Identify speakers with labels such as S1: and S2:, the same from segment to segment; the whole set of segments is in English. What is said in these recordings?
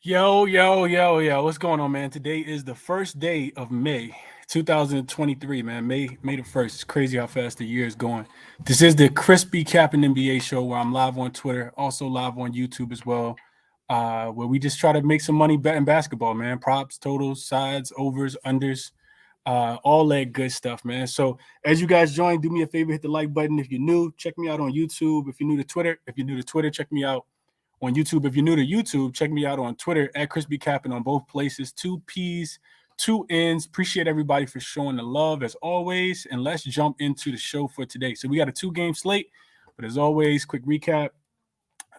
S1: Yo. What's going on, man? Today is the first day of May 2023, man. May the 1st. It's crazy how fast the year is going. This is the ChrisBeCappinn NBA show where I'm live on Twitter, also live on YouTube as well, where we just try to make some money betting basketball, man. Props, totals, sides, overs, unders, all that good stuff, man. So as you guys join, do me a favor, hit the like button. If you're new, check me out on YouTube. If you're new to Twitter, check me out on YouTube. If you're new to YouTube, check me out on Twitter at ChrisBeCappinn on both places. Two P's, two N's. Appreciate everybody for showing the love as always. And let's jump into the show for today. So we got a 2-game slate, but as always, quick recap.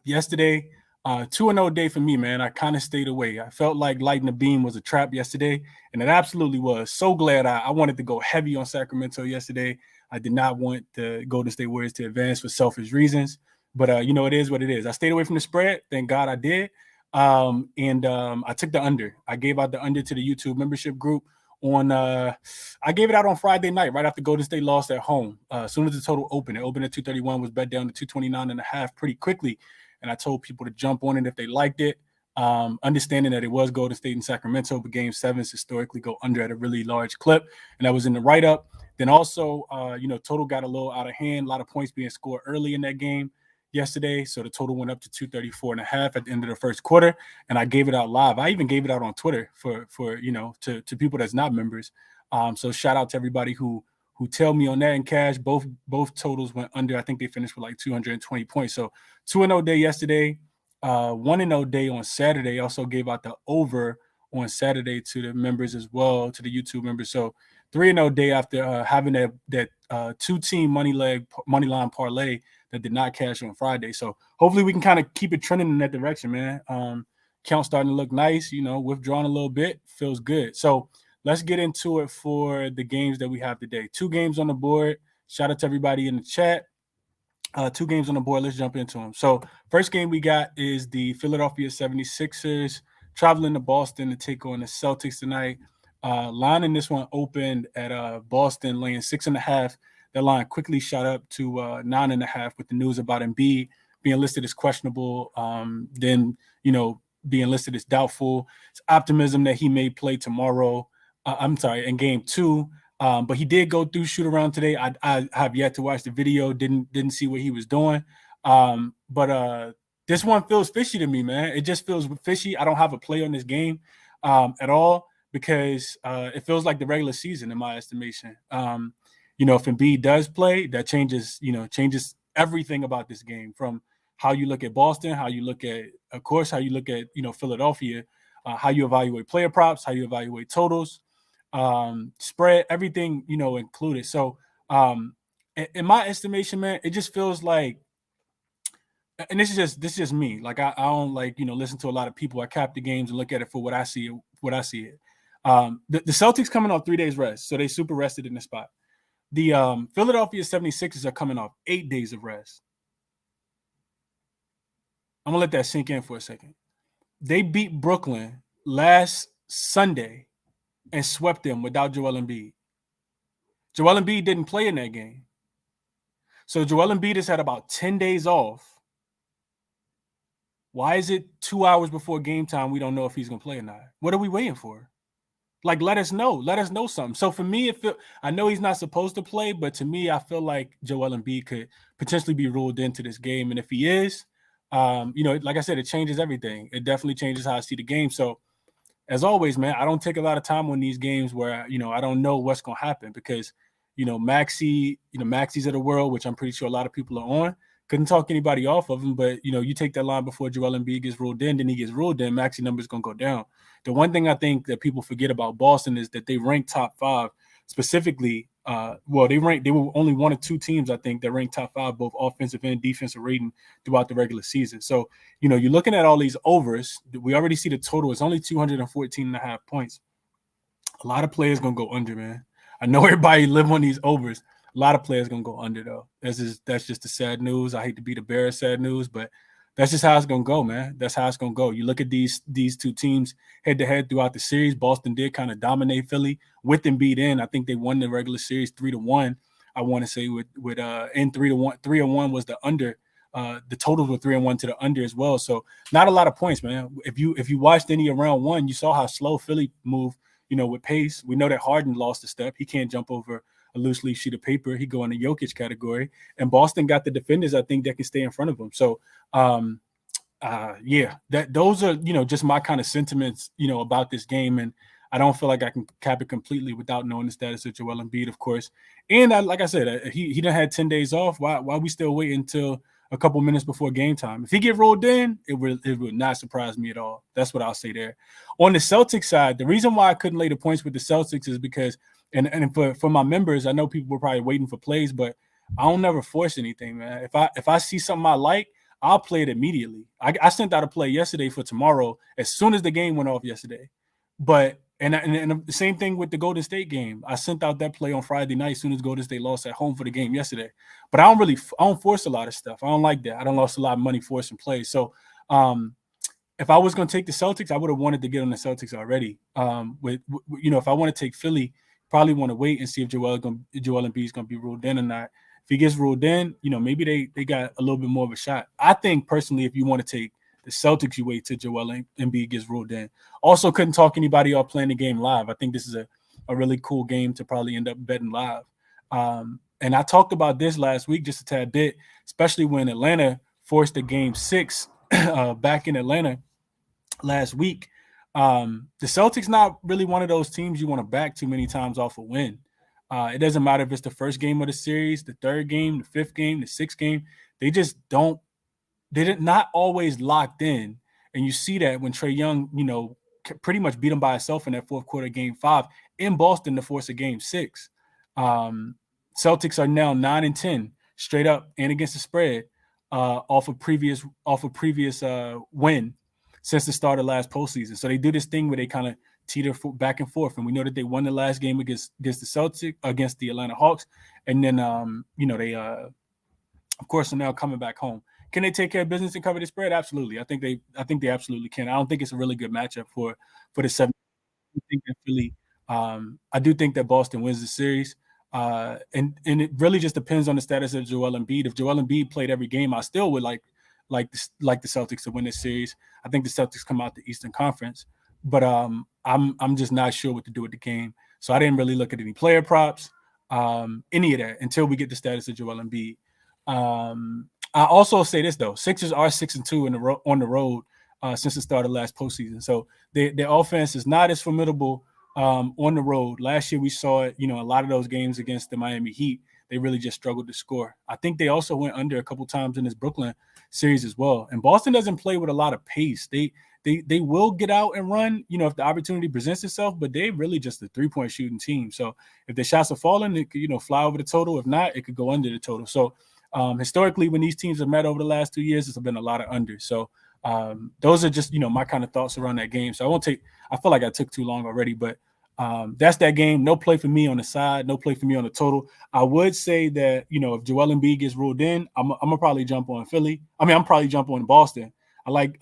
S1: Yesterday, 2-0 day for me, man. I kind of stayed away. I felt like lighting the beam was a trap yesterday, and it absolutely was. So glad I wanted to go heavy on Sacramento yesterday. I did not want the Golden State Warriors to advance for selfish reasons. But it is what it is. I stayed away from the spread. Thank God I did. I took the under. I gave out the under to the YouTube membership group on I gave it out on Friday night, right after Golden State lost at home. As soon as the total opened, it opened at 231, was bet down to 229.5 pretty quickly. And I told people to jump on it if they liked it. Understanding that it was Golden State and Sacramento, but game sevens historically go under at a really large clip. And that was in the write-up. Then also, total got a little out of hand, a lot of points being scored early in that game yesterday. So the total went up to 234.5 at the end of the first quarter. And I gave it out live. I even gave it out on Twitter for to people that's not members. So shout out to everybody who tell me on that in cash. Both totals went under. I think they finished with like 220 points. So 2-0 day yesterday, 1-0 day on Saturday. Also gave out the over on Saturday to the members as well, to the YouTube members. So 3-0 day after having that 2-team money line parlay that did not cash on Friday. So hopefully we can kind of keep it trending in that direction, man. Count starting to look nice, withdrawn a little bit, feels good. So let's get into it for the games that we have today. 2 games on the board. Shout out to everybody in the chat. 2 games on the board. Let's jump into them. So first game we got is the Philadelphia 76ers traveling to Boston to take on the Celtics tonight. Line in this one opened at Boston laying 6.5. That line quickly shot up to 9.5 with the news about Embiid being listed as questionable. Then, being listed as doubtful. It's optimism that he may play tomorrow. In game 2. But he did go through shoot around today. I have yet to watch the video. Didn't see what he was doing. But this one feels fishy to me, man. It just feels fishy. I don't have a play on this game at all because it feels like the regular season in my estimation. If Embiid does play, that changes everything about this game, from how you look at Boston, how you look at, of course, how you look at, Philadelphia, how you evaluate player props, how you evaluate totals, spread, everything, included. So in my estimation, man, it just feels like, and this is just me. Like I don't listen to a lot of people. I cap the games and look at it for what I see it. The Celtics coming off 3 days rest, so they super rested in the spot. The Philadelphia 76ers are coming off 8 days of rest. I'm going to let that sink in for a second. They beat Brooklyn last Sunday and swept them without Joel Embiid. Joel Embiid didn't play in that game. So Joel Embiid has had about 10 days off. Why is it 2 hours before game time we don't know if he's going to play or not? What are we waiting for? Like, let us know. Let us know something. So for me, I know he's not supposed to play, but to me, I feel like Joel Embiid could potentially be ruled into this game. And if he is, like I said, it changes everything. It definitely changes how I see the game. So as always, man, I don't take a lot of time on these games where, I don't know what's going to happen because, Maxi's of the world, which I'm pretty sure a lot of people are on. Couldn't talk anybody off of him, but, you take that line before Joel Embiid gets ruled in, then he gets ruled in, Maxi number is going to go down. The one thing I think that people forget about Boston is that they rank top 5 specifically. They were only 1 or 2 teams, I think, that ranked top 5, both offensive and defensive rating throughout the regular season. So, you're looking at all these overs. We already see the total. It's only 214.5 points. A lot of players going to go under, man. I know everybody live on these overs. A lot of players going to go under, though. That's just the sad news. I hate to be the bearer of sad news, but that's just how it's going to go, man. That's how it's going to go. You look at these 2 teams head-to-head throughout the series. Boston did kind of dominate Philly with Embiid in. I think they won the regular series 3-1. I want to say with in 3-1. 3-1 was the under The totals were 3-1 to the under as well. So not a lot of points, man. If you watched any of round one, you saw how slow Philly moved, with pace. We know that Harden lost a step. He can't jump over a loose leaf sheet of paper. He go in the Jokic category. And Boston got the defenders, I think, that can stay in front of him. So yeah, those are, just my kind of sentiments, about this game. And I don't feel like I can cap it completely without knowing the status of Joel Embiid, of course. And like I said, he done had 10 days off. Why we still waiting until a couple minutes before game time? If he get rolled in, it would not surprise me at all. That's what I'll say there. On the Celtics side, the reason why I couldn't lay the points with the Celtics is because, and for my members, I know people were probably waiting for plays, but I don't never force anything, man. If I see something I like, I'll play it immediately. I sent out a play yesterday for tomorrow as soon as the game went off yesterday. But and the same thing with the Golden State game. I sent out that play on Friday night as soon as Golden State lost at home for the game yesterday. But I don't force a lot of stuff. I don't like that. I don't lost a lot of money forcing plays. So if I was going to take the Celtics, I would have wanted to get on the Celtics already. If I want to take Philly, probably want to wait and see if Joel Embiid is going to be ruled in or not. If he gets ruled in, maybe they got a little bit more of a shot. I think personally, if you want to take the Celtics, you wait till Joel Embiid gets ruled in. Also, couldn't talk anybody off playing the game live. I think this is a really cool game to probably end up betting live. And I talked about this last week just a tad bit, especially when Atlanta forced a game 6 back in Atlanta last week. The Celtics not really one of those teams you want to back too many times off a win. It doesn't matter if it's the first game of the series, the third game, the fifth game, the sixth game. They just don't. They're not always locked in, and you see that when Trae Young, pretty much beat him by himself in that fourth quarter, game 5 in Boston to force a game 6. Celtics are now 9-10 straight up and against the spread off a previous win since the start of last postseason. So they do this thing where they kind of teeter back and forth, and we know that they won the last game against the Celtics, against the Atlanta Hawks, and then they of course are now coming back home. Can they take care of business and cover the spread? Absolutely. I think they absolutely can. I don't think it's a really good matchup for the 7. I think that Philly. I do think that Boston wins the series, and it really just depends on the status of Joel Embiid. If Joel Embiid played every game, I still would like the Celtics to win this series. I think the Celtics come out the Eastern Conference, but I'm just not sure what to do with the game. So I didn't really look at any player props, any of that until we get the status of Joel Embiid. I also say this though: Sixers are 6-2 on the road since the start of last postseason. So their offense is not as formidable on the road. Last year we saw it. A lot of those games against the Miami Heat, they really just struggled to score. I think they also went under a couple times in this Brooklyn series as well. And Boston doesn't play with a lot of pace. They will get out and run, if the opportunity presents itself, but they really just a 3-point shooting team. So if the shots are falling, it could, fly over the total. If not, it could go under the total. So historically, when these teams have met over the last 2 years, it's been a lot of unders. So those are just, my kind of thoughts around that game. So I feel like I took too long already, but that's that game. No play for me on the side, no play for me on the total. I would say that, if Joel Embiid gets ruled in, I'm gonna probably jump on Philly. I'm probably jump on Boston. I like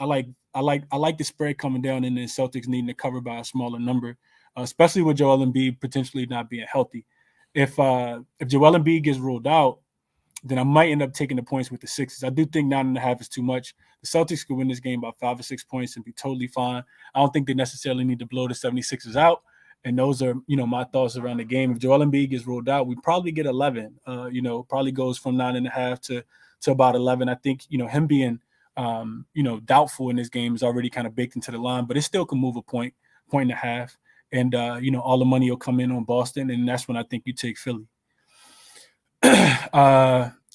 S1: the spread coming down and the Celtics needing to cover by a smaller number, especially with Joel Embiid potentially not being healthy. If Joel Embiid gets ruled out, then I might end up taking the points with the Sixers. I do think 9.5 is too much. The Celtics could win this game by 5 or 6 points and be totally fine. I don't think they necessarily need to blow the 76ers out. And those are, my thoughts around the game. If Joel Embiid gets ruled out, we probably get 11. Probably goes from 9.5 to about 11. I think, him being, doubtful in this game is already kind of baked into the line, but it still can move a point and a half. And, all the money will come in on Boston. And that's when I think you take Philly.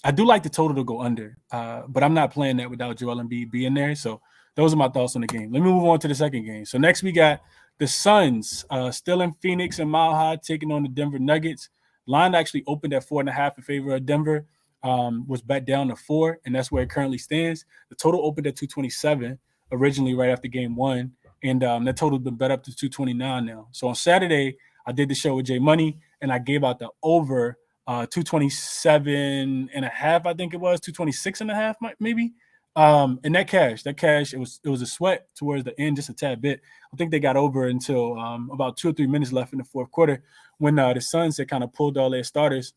S1: I do like the total to go under, but I'm not playing that without Joel Embiid being there. So those are my thoughts on the game. Let me move on to the second game. So next we got the Suns still in Phoenix and Mile High taking on the Denver Nuggets. Line actually opened at 4.5 in favor of Denver, was bet down to 4, and that's where it currently stands. The total opened at 227 originally right after game 1, and that total has been bet up to 229 now. So on Saturday, I did the show with Jay Money, and I gave out the over 227 and a half, I think it was 226 and a half, maybe. And that cash, it was a sweat towards the end, just a tad bit. I think they got over until about 2 or 3 minutes left in the fourth quarter when the Suns had kind of pulled all their starters,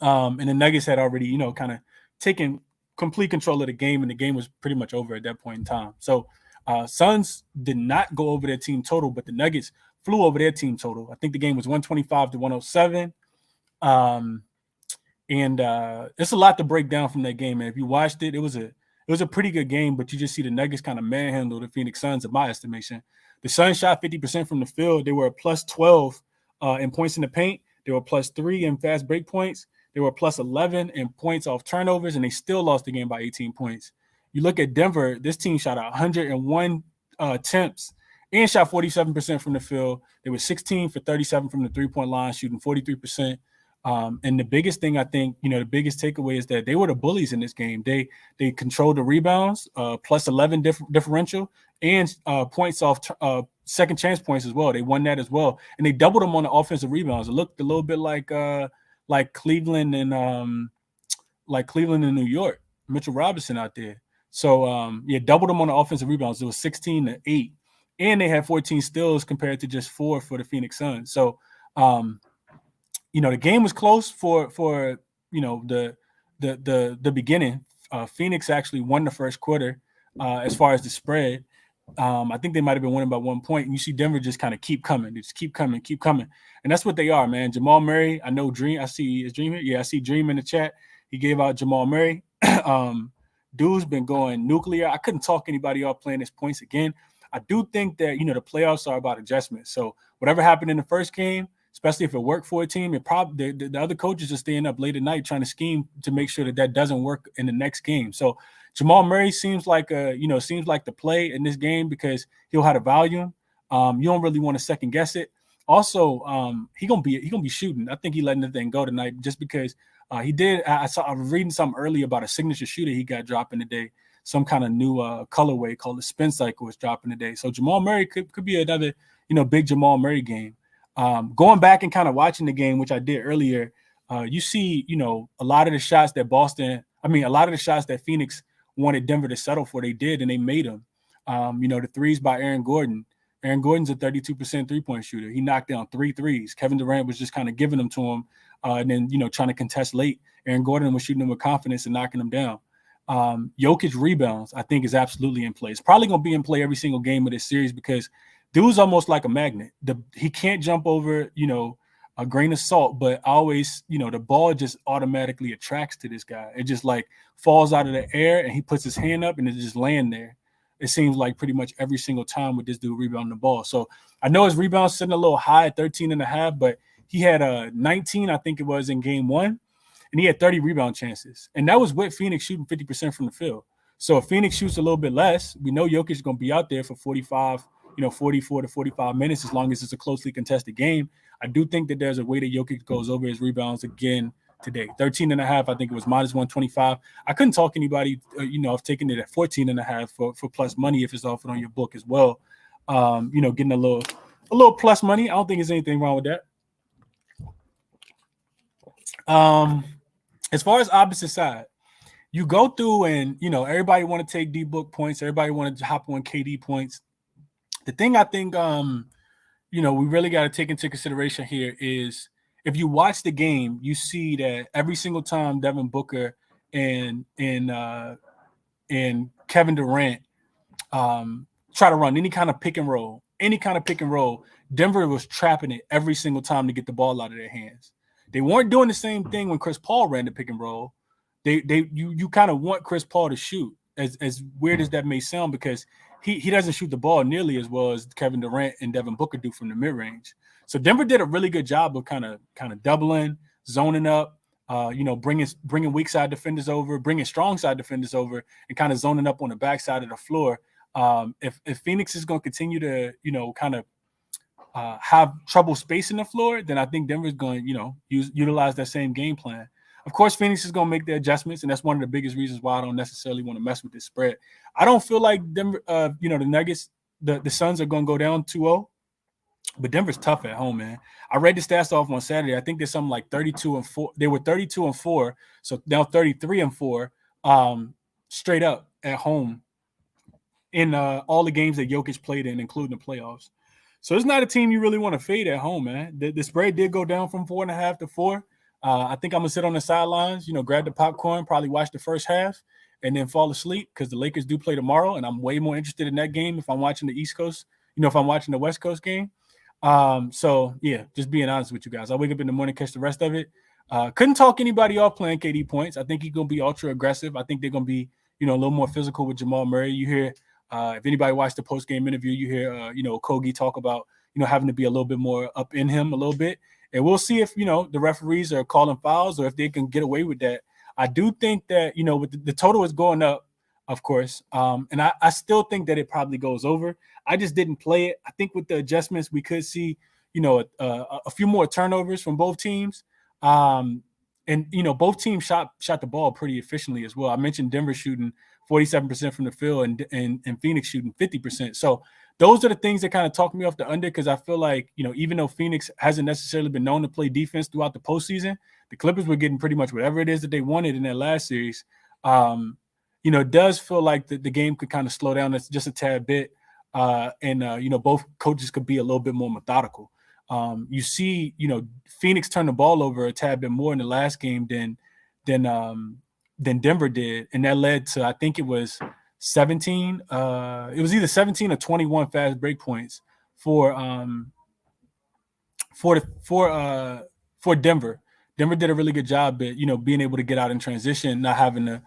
S1: and the Nuggets had already, kind of taken complete control of the game, and the game was pretty much over at that point in time. So Suns did not go over their team total, but the Nuggets flew over their team total. I think the game was 125-107. And it's a lot to break down from that game, man. If you watched it, it was a pretty good game, but you just see the Nuggets kind of manhandle the Phoenix Suns, in my estimation. The Suns shot 50% from the field. They were a plus 12 in points in the paint. They were plus 3 in fast break points. They were plus 11 in points off turnovers, and they still lost the game by 18 points. You look at Denver, this team shot 101 attempts and shot 47% from the field. They were 16 for 37 from the three-point line, shooting 43%. And the biggest thing, I think, the biggest takeaway is that they were the bullies in this game. They controlled the rebounds, plus 11 differential, and points off second chance points as well. They won that as well, and they doubled them on the offensive rebounds. It looked a little bit like Cleveland and New York. Mitchell Robinson out there. So doubled them on the offensive rebounds. It was 16-8, and they had 14 steals compared to just 4 for the Phoenix Suns. So the game was close for the beginning. Phoenix actually won the first quarter as far as the spread. I think they might have been winning by 1 point. And you see Denver just kind of keep coming. They just keep coming. And that's what they are, man. Jamal Murray, I know Dream. I see, is Dream here? Yeah, I see Dream in the chat. He gave out Jamal Murray. Dude's been going nuclear. I couldn't talk anybody off playing his points again. I do think that, the playoffs are about adjustment. So whatever happened in the first game, especially if it worked for a team, it probably the other coaches are staying up late at night trying to scheme to make sure that doesn't work in the next game. So Jamal Murray seems like the play in this game because he'll have the volume. You don't really want to second guess it. Also, he gonna be shooting. I think he letting the thing go tonight just because he did. I was reading something earlier about a signature shooter he got dropping today. Some kind of new colorway called the spin cycle is dropping today. So Jamal Murray could be another big Jamal Murray game. Going back and kind of watching the game, which I did earlier, you see, a lot of the shots that Phoenix wanted Denver to settle for, they did, and they made them. The threes by Aaron Gordon. Aaron Gordon's a 32% three-point shooter. He knocked down 3 threes. Kevin Durant was just kind of giving them to him and then, trying to contest late. Aaron Gordon was shooting them with confidence and knocking them down. Jokic rebounds, I think, is absolutely in play. It's probably going to be in play every single game of this series because dude's almost like a magnet. He can't jump over, a grain of salt, but always, the ball just automatically attracts to this guy. It just like falls out of the air and he puts his hand up and it's just laying there. It seems like pretty much every single time with this dude rebounding the ball. So I know his rebounds sitting a little high at 13.5, but he had 19, I think it was, in game 1, and he had 30 rebound chances. And that was with Phoenix shooting 50% from the field. So if Phoenix shoots a little bit less, we know Jokic is going to be out there for 44 to 45 minutes as long as it's a closely contested game. I do think that there's a way that Jokic goes over his rebounds again today. 13.5, I think it was minus 125. I couldn't talk anybody, I've taken it at 14.5 for plus money if it's offered on your book as well. Getting a little plus money. I don't think there's anything wrong with that. As far as opposite side, you go through and, everybody want to take D-book points. Everybody want to hop on KD points. The thing I think, we really got to take into consideration here is if you watch the game, you see that every single time Devin Booker and Kevin Durant try to run any kind of pick and roll, Denver was trapping it every single time to get the ball out of their hands. They weren't doing the same thing when Chris Paul ran the pick and roll. You kind of want Chris Paul to shoot, as weird as that may sound, because he doesn't shoot the ball nearly as well as Kevin Durant and Devin Booker do from the mid-range. So Denver did a really good job of kind of doubling, zoning up, bringing weak side defenders over, bringing strong side defenders over, and kind of zoning up on the backside of the floor. If Phoenix is going to continue to, have trouble spacing the floor, then I think Denver's going to, utilize that same game plan. Of course, Phoenix is going to make the adjustments, and that's one of the biggest reasons why I don't necessarily want to mess with this spread. I don't feel like Denver, the Nuggets, the Suns are going to go down 2-0, but Denver's tough at home, man. I read the stats off on Saturday. I think there's something like 32-4. They were 32-4, so now 33-4 straight up at home in all the games that Jokic played in, including the playoffs. So it's not a team you really want to fade at home, man. The spread did go down from 4.5 to 4. I think I'm going to sit on the sidelines, grab the popcorn, probably watch the first half, and then fall asleep because the Lakers do play tomorrow, and I'm way more interested in that game if I'm watching the East Coast, if I'm watching the West Coast game. So yeah, just being honest with you guys. I wake up in the morning, catch the rest of it. Couldn't talk anybody off playing KD points. I think he's gonna be ultra aggressive. I think they're gonna be, a little more physical with Jamal Murray. You hear, if anybody watched the post game interview, you hear, Kogi talk about, having to be a little bit more up in him a little bit. And we'll see if, the referees are calling fouls or if they can get away with that. I do think that, with the total is going up, of course. And I still think that it probably goes over. I just didn't play it. I think with the adjustments, we could see, a few more turnovers from both teams. And both teams shot the ball pretty efficiently as well. I mentioned Denver shooting 47% from the field and Phoenix shooting 50%. So those are the things that kind of talk me off the under, because I feel like, even though Phoenix hasn't necessarily been known to play defense throughout the postseason, the Clippers were getting pretty much whatever it is that they wanted in that last series. It does feel like the game could kind of slow down just a tad bit. And both coaches could be a little bit more methodical. You see, Phoenix turned the ball over a tad bit more in the last game than Denver did, and that led to, I think it was 17. It was either 17 or 21 fast break points for Denver. Denver did a really good job at, being able to get out in transition, not having to,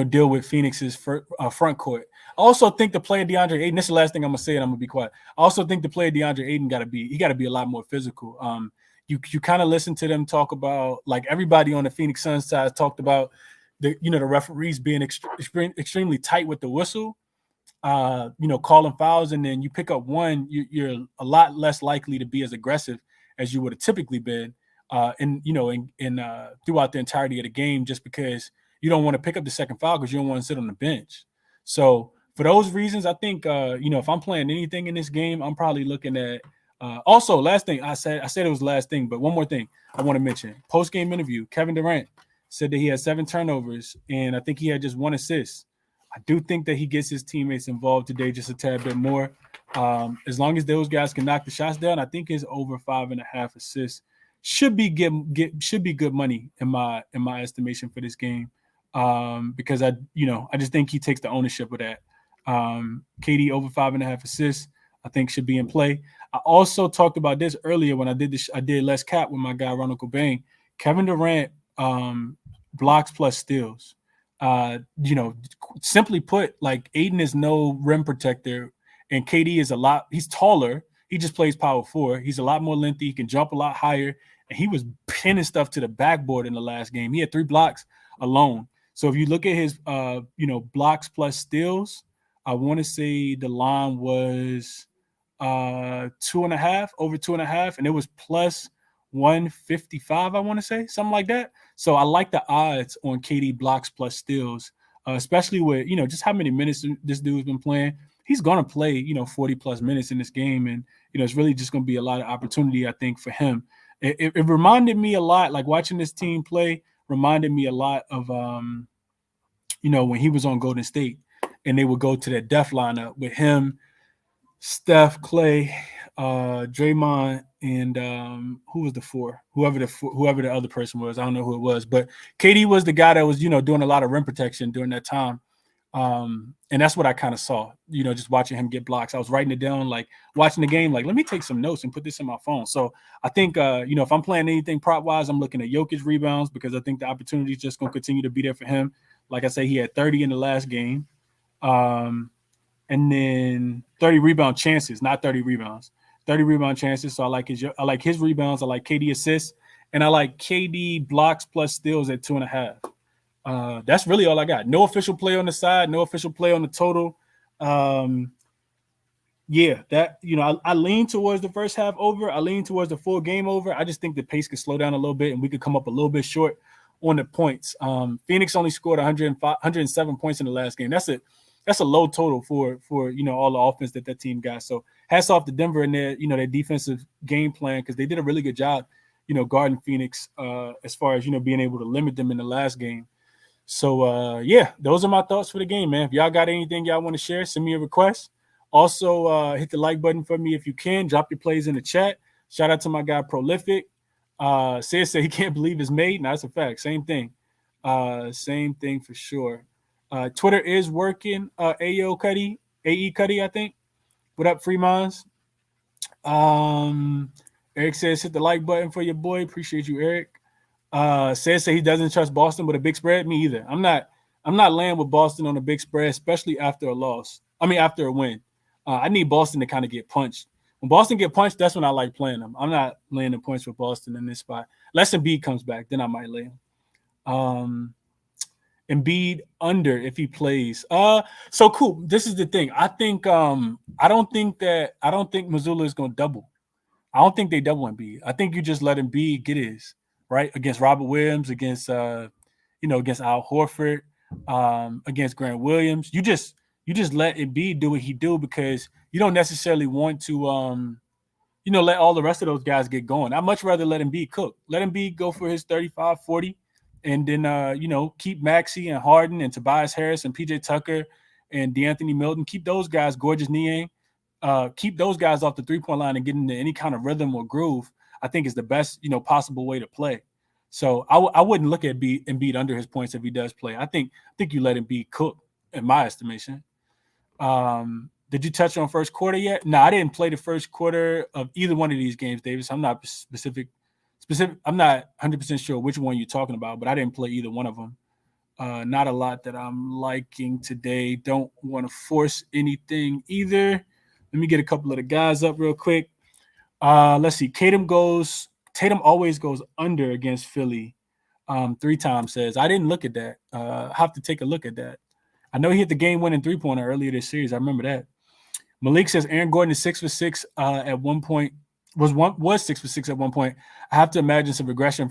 S1: deal with Phoenix's front court. I also think the player DeAndre Ayton, this is the last thing I'm going to say, and I'm going to be quiet. I also think the player DeAndre Ayton got to be a lot more physical. You kind of listen to them talk about, like, everybody on the Phoenix Suns side talked about the referees being extremely tight with the whistle, calling fouls, and then you pick up one, you're a lot less likely to be as aggressive as you would have typically been, throughout the entirety of the game, just because you don't want to pick up the second foul because you don't want to sit on the bench. So for those reasons, I think, if I'm playing anything in this game, I'm probably looking at also, last thing I said it was the last thing, but one more thing I want to mention. Post-game interview, Kevin Durant said that he had 7 turnovers, and I think he had just 1 assist. I do think that he gets his teammates involved today just a tad bit more. As long as those guys can knock the shots down, I think his over 5.5 assists should be good money in my estimation for this game. Because I just think he takes the ownership of that. KD over 5.5 assists, I think should be in play. I also talked about this earlier when I did Less Cap with my guy Ronald Cobain. Kevin Durant blocks plus steals. Simply put, like, Aiden is no rim protector, and KD is he's taller. He just plays power forward. He's a lot more lengthy. He can jump a lot higher, and he was pinning stuff to the backboard in the last game. He had 3 blocks alone. So if you look at his, blocks plus steals, I want to say the line was 2.5, over 2.5, and it was plus 155, I want to say, something like that. So I like the odds on KD blocks plus steals, especially with, just how many minutes this dude's been playing. He's going to play, 40 plus minutes in this game. And, it's really just going to be a lot of opportunity, I think, for him. It reminded me a lot, like watching this team play reminded me a lot of, when he was on Golden State and they would go to that death lineup with him, Steph, Clay, Draymond, and who was the 4? Whoever the other person was, I don't know who it was, but KD was the guy that was, doing a lot of rim protection during that time. And that's what I kind of saw, just watching him get blocks. I was writing it down, like watching the game, like, let me take some notes and put this in my phone. So I think, if I'm playing anything prop wise, I'm looking at Jokic rebounds, because I think the opportunity is just going to continue to be there for him. Like I say, he had 30 in the last game. And then 30 rebound chances, not 30 rebounds, 30 rebound chances. So I like his rebounds. I like KD assists, and I like KD blocks plus steals at 2.5. That's really all I got. No official play on the side, no official play on the total. I lean towards the first half over. I lean towards the full game over. I just think the pace could slow down a little bit, and we could come up a little bit short on the points. Phoenix only scored 107 points in the last game. That's a low total for all the offense that team got. So hats off to Denver and their defensive game plan, because they did a really good job, guarding Phoenix as far as being able to limit them in the last game. So those are my thoughts for the game, man. If y'all got anything y'all want to share, send me a request. Also, hit the like button for me if you can. Drop your plays in the chat. Shout out to my guy Prolific. Said he can't believe it's made. No, that's a fact. Same thing. Same thing for sure. Twitter is working. Ayo Cuddy, AE Cuddy, I think. What up, Fremons? Eric says hit the like button for your boy. Appreciate you, Eric. Says he doesn't trust Boston with a big spread. Me either. I'm not laying with Boston on a big spread, especially after a loss. I mean, after a win. I need Boston to kind of get punched. When Boston get punched, that's when I like playing them. I'm not laying the points for Boston in this spot. Unless Embiid comes back, then I might lay him. Embiid under if he plays. So cool. This is the thing. I think I don't think Missoula is gonna double. I don't think they double Embiid. I think you just let Embiid get his right against Robert Williams, against against Al Horford, against Grant Williams. You just let Embiid do what he do because you don't necessarily want to let all the rest of those guys get going. I'd much rather let Embiid cook. Let Embiid go for his 35, 40, and then keep Maxey and Harden and Tobias Harris and PJ Tucker and DeAnthony Milton. Keep those guys, Gorgeous Niang. Keep those guys off the three-point line and get into any kind of rhythm or groove. I think is the best possible way to play. So I wouldn't look at Embiid under his points if he does play. I think you let Embiid cook, in my estimation. Did you touch on first quarter yet? No, I didn't play the first quarter of either one of these games, Davis. I'm not specific. I'm not 100% sure which one you're talking about, but I didn't play either one of them. Not a lot that I'm liking today. Don't want to force anything either. Let me get a couple of the guys up real quick. Let's see. Tatum always goes under against Philly. 3 times says. I didn't look at that. I have to take a look at that. I know he hit the game-winning three-pointer earlier this series. I remember that. Malik says Aaron Gordon is 6 for 6 at one point. Was 6 for 6 at one point. I have to imagine some regression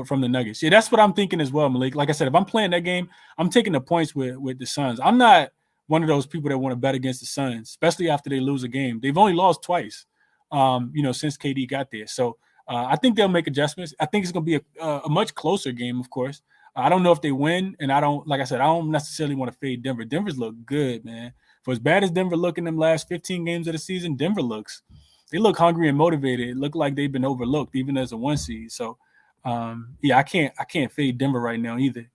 S1: from the Nuggets. Yeah, that's what I'm thinking as well, Malik. Like I said, if I'm playing that game, I'm taking the points with the Suns. I'm not one of those people that want to bet against the Suns, especially after they lose a game. They've only lost twice, since KD got there. So I think they'll make adjustments. I think it's going to be a much closer game, of course. I don't know if they win, and I don't necessarily want to fade Denver. Denver's look good, man. For as bad as Denver look in them last 15 games of the season, they look hungry and motivated. It look like they've been overlooked, even as a 1 seed. So, I can't fade Denver right now either.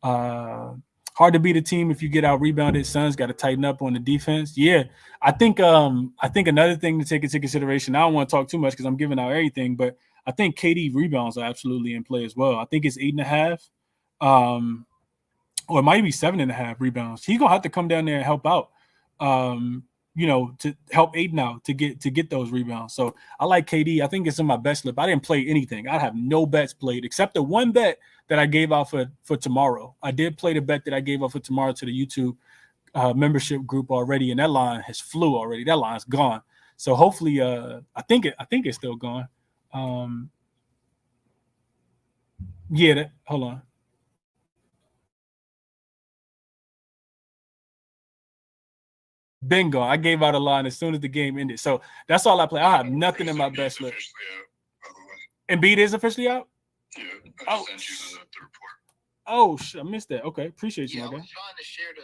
S1: Hard to beat a team if you get out rebounded. Suns got to tighten up on the defense. Yeah, I think another thing to take into consideration. I don't want to talk too much because I'm giving out everything, but I think KD rebounds are absolutely in play as well. I think it's 8.5. Or it might be 7.5 rebounds. He's gonna have to come down there and help out, to help Aiden out to get those rebounds. So I like KD. I think it's in my best slip. I didn't play anything. I have no bets played except the one bet that I gave out for tomorrow. I did play the bet that I gave out for tomorrow to the YouTube membership group already, and that line has flew already. That line's gone. So hopefully, I think it's still gone. Hold on. Bingo. I gave out a line as soon as the game ended. So that's all I play. I have nothing in my best list. Embiid is officially out?
S2: Yeah. I just sent you the report.
S1: Oh, shit. I missed that. Okay. Appreciate you,
S3: I
S1: my guy.
S3: was trying to share the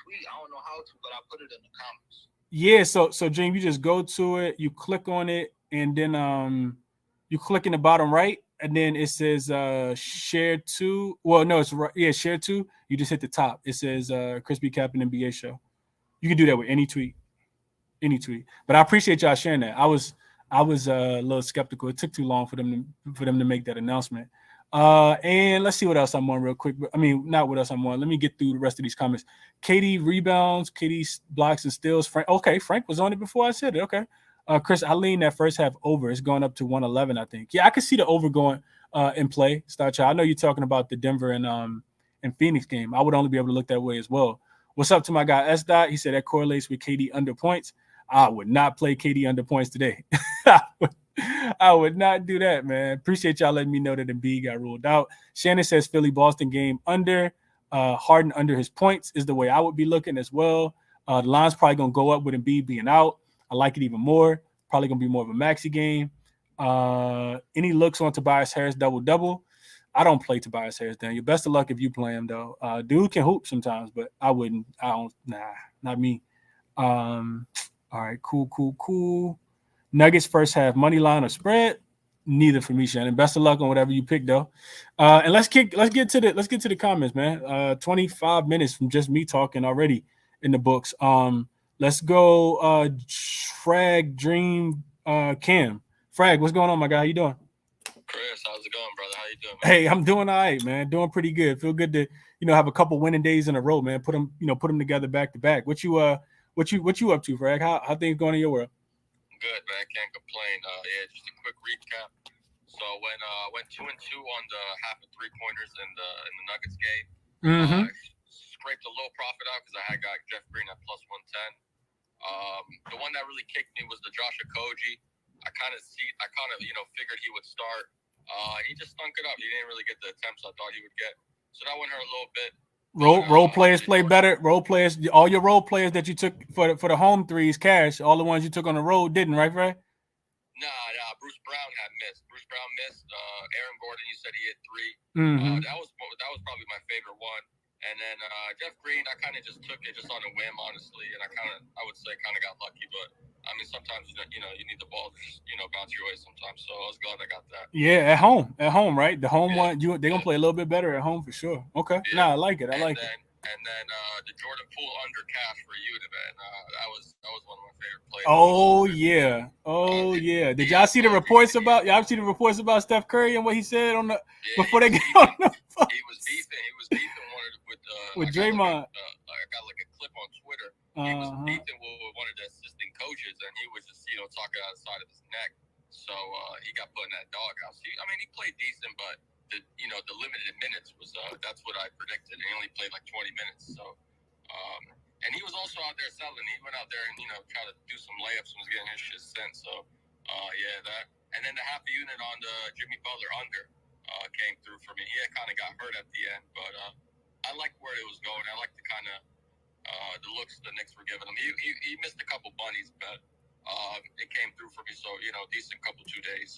S3: tweet. I don't know how to, but I put it in the comments.
S1: Yeah, so James, you just go to it, you click on it, and then you click in the bottom right, and then it says share to. Well, no, it's right. Yeah, share to. You just hit the top. It says ChrisBeCappinn NBA show. You can do that with any tweet. But I appreciate y'all sharing that. I was a little skeptical. It took too long for them to make that announcement. And let's see what else I'm on real quick. I mean, not what else I'm on. Let me get through the rest of these comments. KD rebounds, KD blocks and steals. Frank was on it before I said it. Okay. Chris, I lean that first half over. It's going up to 111, I think. Yeah, I can see the over going in play. Star Child. I know you're talking about the Denver and Phoenix game. I would only be able to look that way as well. What's up to my guy S. Dot? He said that correlates with KD under points. I would not play KD under points today. I would not do that, man. Appreciate y'all letting me know that Embiid got ruled out. Shannon says Philly-Boston game under. Harden under his points is the way I would be looking as well. The line's probably going to go up with Embiid being out. I like it even more. Probably going to be more of a maxi game. Any looks on Tobias Harris double-double? I don't play Tobias Harris, Daniel. Best of luck if you play him, though. Dude can hoop sometimes, but I wouldn't. Not me. All right, cool. Nuggets first half money line or spread. Neither for me, Shannon. Best of luck on whatever you pick, though. And let's get to the comments, man. 25 minutes from just me talking already in the books. Let's go. Frag Dream Cam. Frag, what's going on, my guy? How you doing?
S2: Chris, how's it going, brother? How you doing, man?
S1: Hey, I'm doing all right, man. Doing pretty good. Feel good to have a couple winning days in a row, man. Put them together back to back. What you up to, Frag? How things going in your world?
S2: Good, man. Can't complain. Yeah, just a quick recap. So when went 2-2 on the half of 3-pointers in the Nuggets game, scraped a little profit out because I had got Jeff Green at plus 110. The one that really kicked me was the Josh Okogie. I kind of figured he would start. He just stunk it up. He didn't really get the attempts I thought he would get. So that one hurt a little bit.
S1: Role players play better. Role players, all your role players that you took for the home threes, cash. All the ones you took on the road didn't, right, Fred?
S2: Nah. Bruce Brown had missed. Aaron Gordon, you said he hit 3. That was probably my favorite one. And then Jeff Green, I kind of just took it just on a whim, honestly. And I would say got lucky. But I mean, sometimes you need the ball to just bounce your way sometimes. So I was glad I got that.
S1: Yeah, at home, right? The home one, they're gonna play a little bit better at home for sure. Okay, I like it. I like it.
S2: And then the Jordan Poole under cash for you, man. That was one of my favorite plays.
S1: Oh yeah. Did y'all see the reports about? Y'all see the reports about Steph Curry and what he said on the before they get on the phone?
S2: He was beefing
S1: with Draymond.
S2: I got like a clip on Twitter. He was beefing with one of the assistant coaches, and he was just talking out the side of his neck. So he got put in that doghouse. He played decent, but the limited minutes was that's what I predicted. He only played like 20 minutes. So and he was also out there selling. He went out there and tried to do some layups and was getting his shit sent. So that. And then the half unit on the Jimmy Butler under came through for me. He kind of got hurt at the end, but I liked where it was going. I liked the kind of the looks the Knicks were giving him. He missed a couple bunnies, but it came through for me. So decent couple 2 days.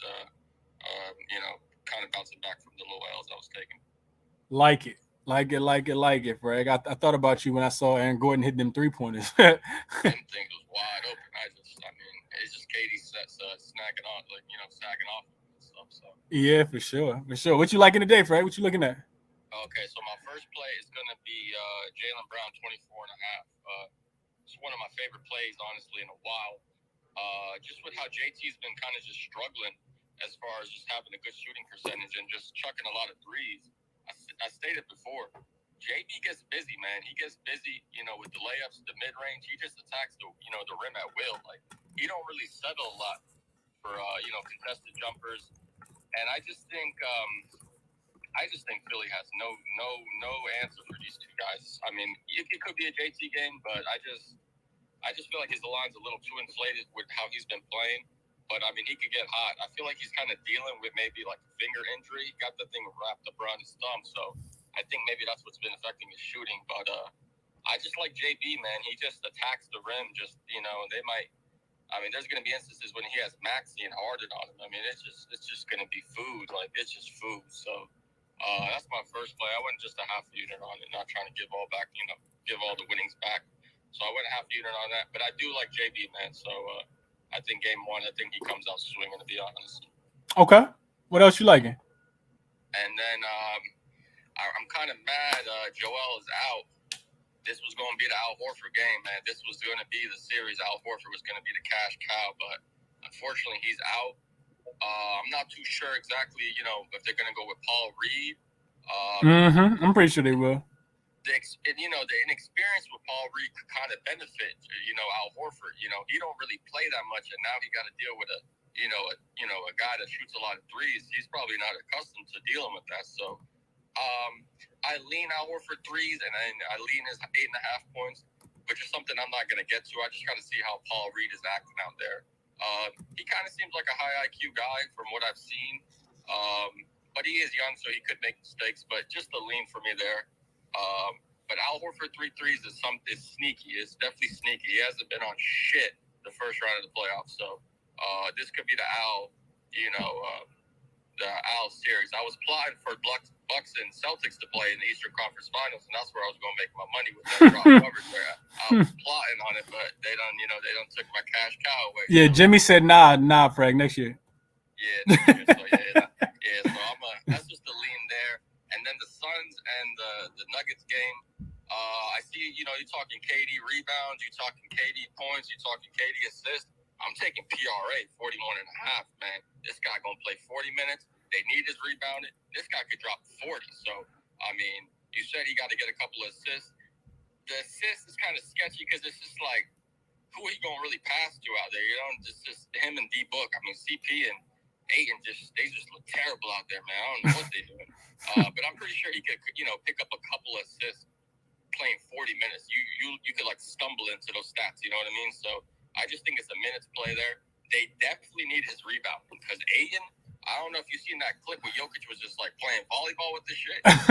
S2: Kind of bouncing back from the little L's I was taking.
S1: Like it, Frag. I thought about you when I saw Aaron Gordon hit them 3-pointers. Them
S2: things was wide open. It's just Katie snagging off, sagging off and stuff. So
S1: yeah, for sure. What you liking today, Frag? What you looking at?
S2: Okay, so my first play is gonna be Jaylen Brown 24.5. It's one of my favorite plays, honestly, in a while. Just with how JT's been kind of just struggling as far as just having a good shooting percentage and just chucking a lot of threes. I stated before, JB gets busy, man. He gets busy, with the layups, the mid-range. He just attacks the rim at will. Like, he don't really settle a lot for, contested jumpers. And I just think Philly has no answer for these two guys. I mean, it could be a JT game, but I just feel like his line's a little too inflated with how he's been playing. But, I mean, he could get hot. I feel like he's kind of dealing with maybe like a finger injury. He got the thing wrapped up around his thumb. So I think maybe that's what's been affecting his shooting. But I just like JB, man. He just attacks the rim. Just, they might – I mean, there's going to be instances when he has Maxey and Harden on him. I mean, it's just going to be food. Like, it's just food. So that's my first play. I went just a half unit on it, not trying to give all back, give all the winnings back. So I went a half unit on that. But I do like JB, man. So I think game 1, I think he comes out swinging, to be honest.
S1: Okay. What else you liking?
S2: And then I'm kind of mad Joel is out. This was going to be the Al Horford game, man. This was going to be the series. Al Horford was going to be the cash cow, but unfortunately he's out. I'm not too sure exactly, if they're going to go with Paul Reed.
S1: I'm pretty sure they will.
S2: The inexperience with Paul Reed could kind of benefit, Al Horford. He don't really play that much, and now he got to deal with a guy that shoots a lot of threes. He's probably not accustomed to dealing with that. So, I lean Al Horford threes, and I lean his 8.5 points, which is something I'm not going to get to. I just got to see how Paul Reed is acting out there. He kind of seems like a high IQ guy from what I've seen, but he is young, so he could make mistakes. But just a lean for me there. But Al Horford 3 threes is sneaky. It's definitely sneaky. He hasn't been on shit the first round of the playoffs. So this could be the Al, the Al series. I was plotting for Bucks and Celtics to play in the Eastern Conference Finals, and that's where I was going to make my money with that drop coverage there. I was plotting on it, but they don't took my cash cow away.
S1: Yeah, Jimmy said nah, Frag, next year.
S2: Yeah, next year. So So that's just the lean there. And then the Suns and the Nuggets game. I see. You're talking KD rebounds, you're talking KD points, you're talking KD assists. I'm taking PRA 41.5. Man, this guy gonna play 40 minutes. They need his rebounding. This guy could drop 40. So I mean, you said he got to get a couple of assists. The assist is kind of sketchy because it's just like, who he gonna really pass to out there? Just him and D Book. I mean, CP and Ayton they just look terrible out there, man. I don't know what they're doing. But I'm pretty sure he could, pick up a couple of assists playing 40 minutes. You could like stumble into those stats. You know what I mean? So I just think it's a minutes play there. They definitely need his rebound because Ayton. I don't know if you've seen that clip where Jokic was just like playing volleyball with the shit. Just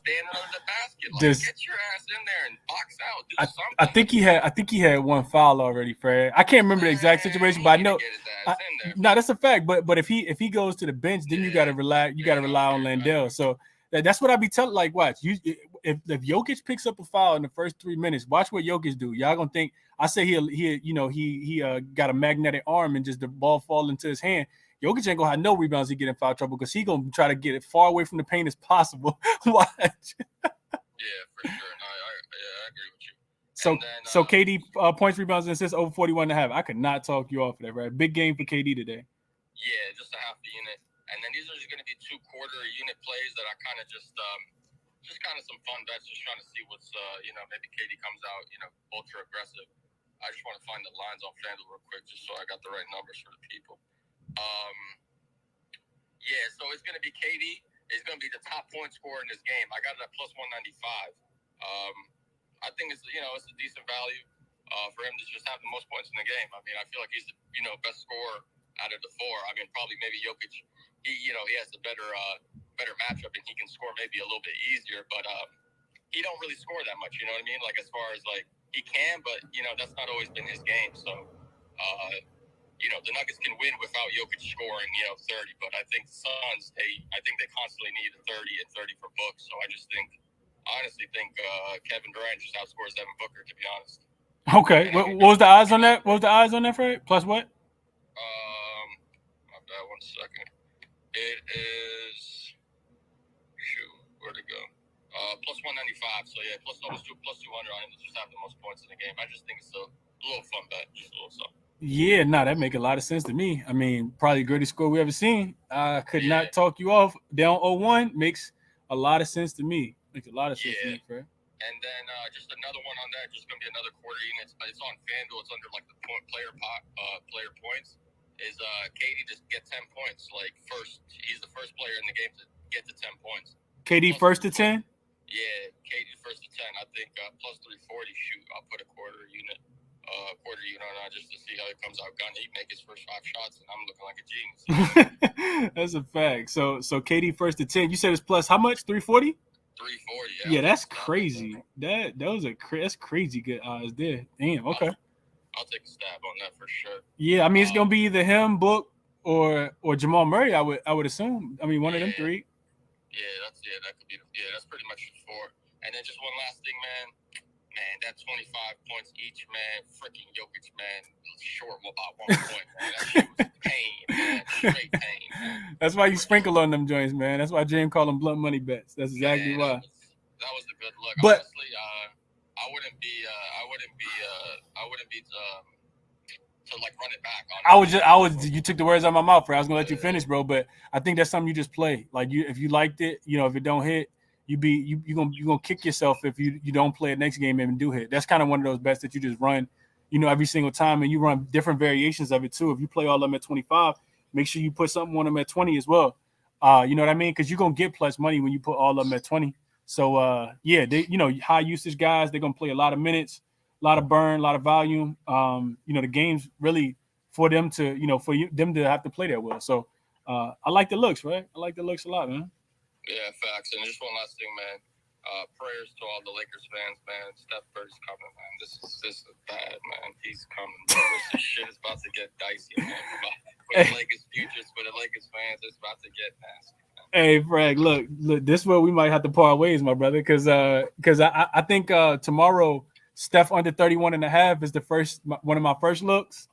S2: standing under the basket. Like, get your ass in there and box out. Do something.
S1: I think he had one foul already, Fred. I can't remember the exact situation, but I know. No, that's a fact. But if he goes to the bench, then you gotta rely on Landale. So that's what I be telling. Like, watch if Jokic picks up a foul in the first 3 minutes, watch what Jokic do. Y'all gonna think I say he got a magnetic arm and just the ball fall into his hand. Jokic ain't gonna have no rebounds to get in foul trouble because he gonna try to get it far away from the paint as possible. Watch.
S2: Yeah, for sure. No, I agree with you.
S1: So KD points, rebounds, and assists over 41.5. I could not talk you off of that, right? Big game for KD today.
S2: Yeah, just a half the unit. And then these are just going to be 2 quarter unit plays that I kind of just kind of some fun bets, just trying to see what's maybe KD comes out ultra aggressive. I just want to find the lines on FanDuel real quick, just so I got the right numbers for the people. So it's going to be KD. It's going to be the top point scorer in this game. I got it at plus 195. I think it's a decent value for him to just have the most points in the game. I mean, I feel like he's the best scorer out of the 4. I mean, probably maybe Jokic. He has a better matchup and he can score maybe a little bit easier, but he don't really score that much. You know what I mean? Like as far as like he can, but that's not always been his game. So. The Nuggets can win without Jokic scoring, 30. But I think Suns, they constantly need a 30 and 30 for Book. So I honestly think Kevin Durant just outscores Devin Booker, to be honest.
S1: Okay. What was the odds on that? What was the odds on that, Fred? Plus what?
S2: My bad. 1 second. It is. Shoot, where'd it go? Plus 195. So yeah, plus 200 on him to just have the most points in the game. I just think it's a little fun bet, just a little something.
S1: Yeah, that make a lot of sense to me. I mean, probably the greatest score we ever seen. I could not talk you off. Down 0-1 makes a lot of sense to me. Makes a lot of sense to me, Fred.
S2: And then just another one on that, just gonna be another quarter unit. It's on FanDuel. It's under like the player points. Is KD just get 10 points? Like first, he's the first player in the game to get to 10 points.
S1: KD first to 10.
S2: Yeah, KD first to 10. I think plus 340. Shoot, I'll put a quarter unit on just to see how it comes out. Gunn, he make his first 5 shots, and I'm looking like a genius.
S1: That's a fact. So KD first to 10. You said it's plus how much? 340.
S2: 340.
S1: Yeah, that's crazy. That's crazy good odds there. Damn. Okay.
S2: I'll take a stab on that for sure.
S1: Yeah, I mean it's gonna be either him, Book, or Jamal Murray. I would assume. I mean one of them 3.
S2: Yeah, that could be. That's pretty much the 4. And then just one last thing, man. That 25 points each, man. Freaking Jokic, man. Short about 1 point, man. That shit was pain, man. Straight pain, man.
S1: That's why you sprinkle on them joints, man. That's why James call them blunt money bets. That's exactly why.
S2: That was the good look.
S1: But
S2: honestly, I wouldn't be to like run it back.
S1: You took the words out of my mouth, bro. I was gonna let you finish, bro. But I think that's something you just play. Like if you liked it, if it don't hit. You gonna kick yourself if you don't play it next game and do hit. That's kind of one of those bets that you just run, every single time, and you run different variations of it too. If you play all of them at 25, make sure you put something on them at 20 as well. You know what I mean? Because you're gonna get plus money when you put all of them at 20. So they high usage guys, they're gonna play a lot of minutes, a lot of burn, a lot of volume. The game's really for them to them to have to play that well. So I like the looks, right? I like the looks a lot, man.
S2: Yeah, facts. And just one last thing, man. Prayers to all the Lakers fans, man. Steph Curry's coming, man. This is bad, man. He's coming, bro. This shit is about to get dicey, man. For the Lakers futures, for the Lakers fans, it's about to get nasty, man.
S1: Hey, Frank, look. This is where we might have to part ways, my brother, because I think tomorrow Steph under 31.5 is one of my first looks.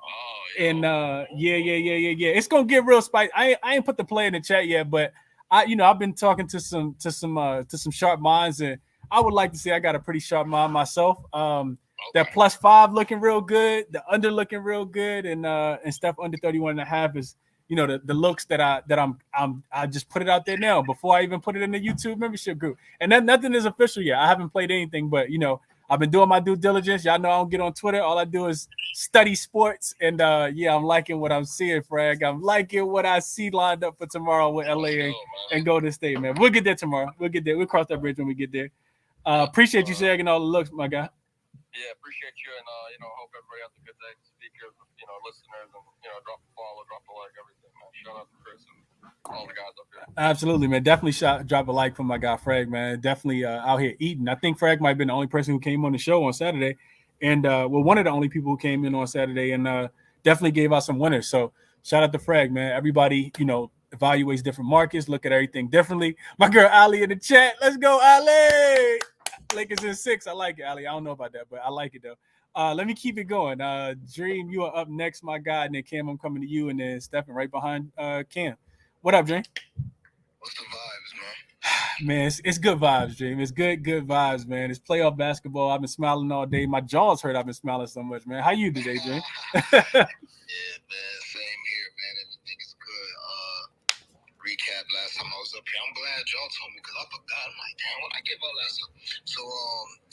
S1: And yeah. It's gonna get real spicy. I ain't put the play in the chat yet, but I've been talking to some sharp minds, and I would like to say I got a pretty sharp mind myself. That +5 looking real good, the under looking real good, and Steph under 31.5 is the looks that I just put it out there now before I even put it in the YouTube membership group. And then nothing is official yet. I haven't played anything, but I've been doing my due diligence. Y'all know I don't get on Twitter. All I do is study sports, and I'm liking what I'm seeing, Frag. I'm liking what I see lined up for tomorrow with LA and Golden State, man. We'll get there tomorrow. We'll get there. We'll cross that bridge when we get there. Appreciate you sharing all the looks, my guy.
S2: Yeah, appreciate you, and hope everybody has a good day. Speakers, listeners, and drop a follow, drop a like, everything, man. Shout out to Chris and all the guys up here.
S1: Absolutely, man. Definitely drop a like from my guy Frag, man. Definitely out here eating. I think Frag might have been the only person who came on the show on Saturday, and one of the only people who came in on Saturday, and definitely gave out some winners. So shout out to Frag, man. Everybody, evaluates different markets, look at everything differently. My girl Ali in the chat. Let's go, Ali. Lakers in 6. I like it, Ali. I don't know about that, but I like it though. Let me keep it going. Dream, you are up next, my guy, and then Cam, I'm coming to you, and then Stephen right behind Cam. What up, Dream?
S3: What's the vibes, man?
S1: Man, it's good vibes, Dream. It's good vibes, man. It's playoff basketball. I've been smiling all day. My jaw's hurt. I've been smiling so much, man. How you today, Dream?
S3: Yeah, man. Same here, man. Everything is good. Recap last time I was up here. I'm glad y'all told me because I forgot. I'm like, damn, what I gave out last time? So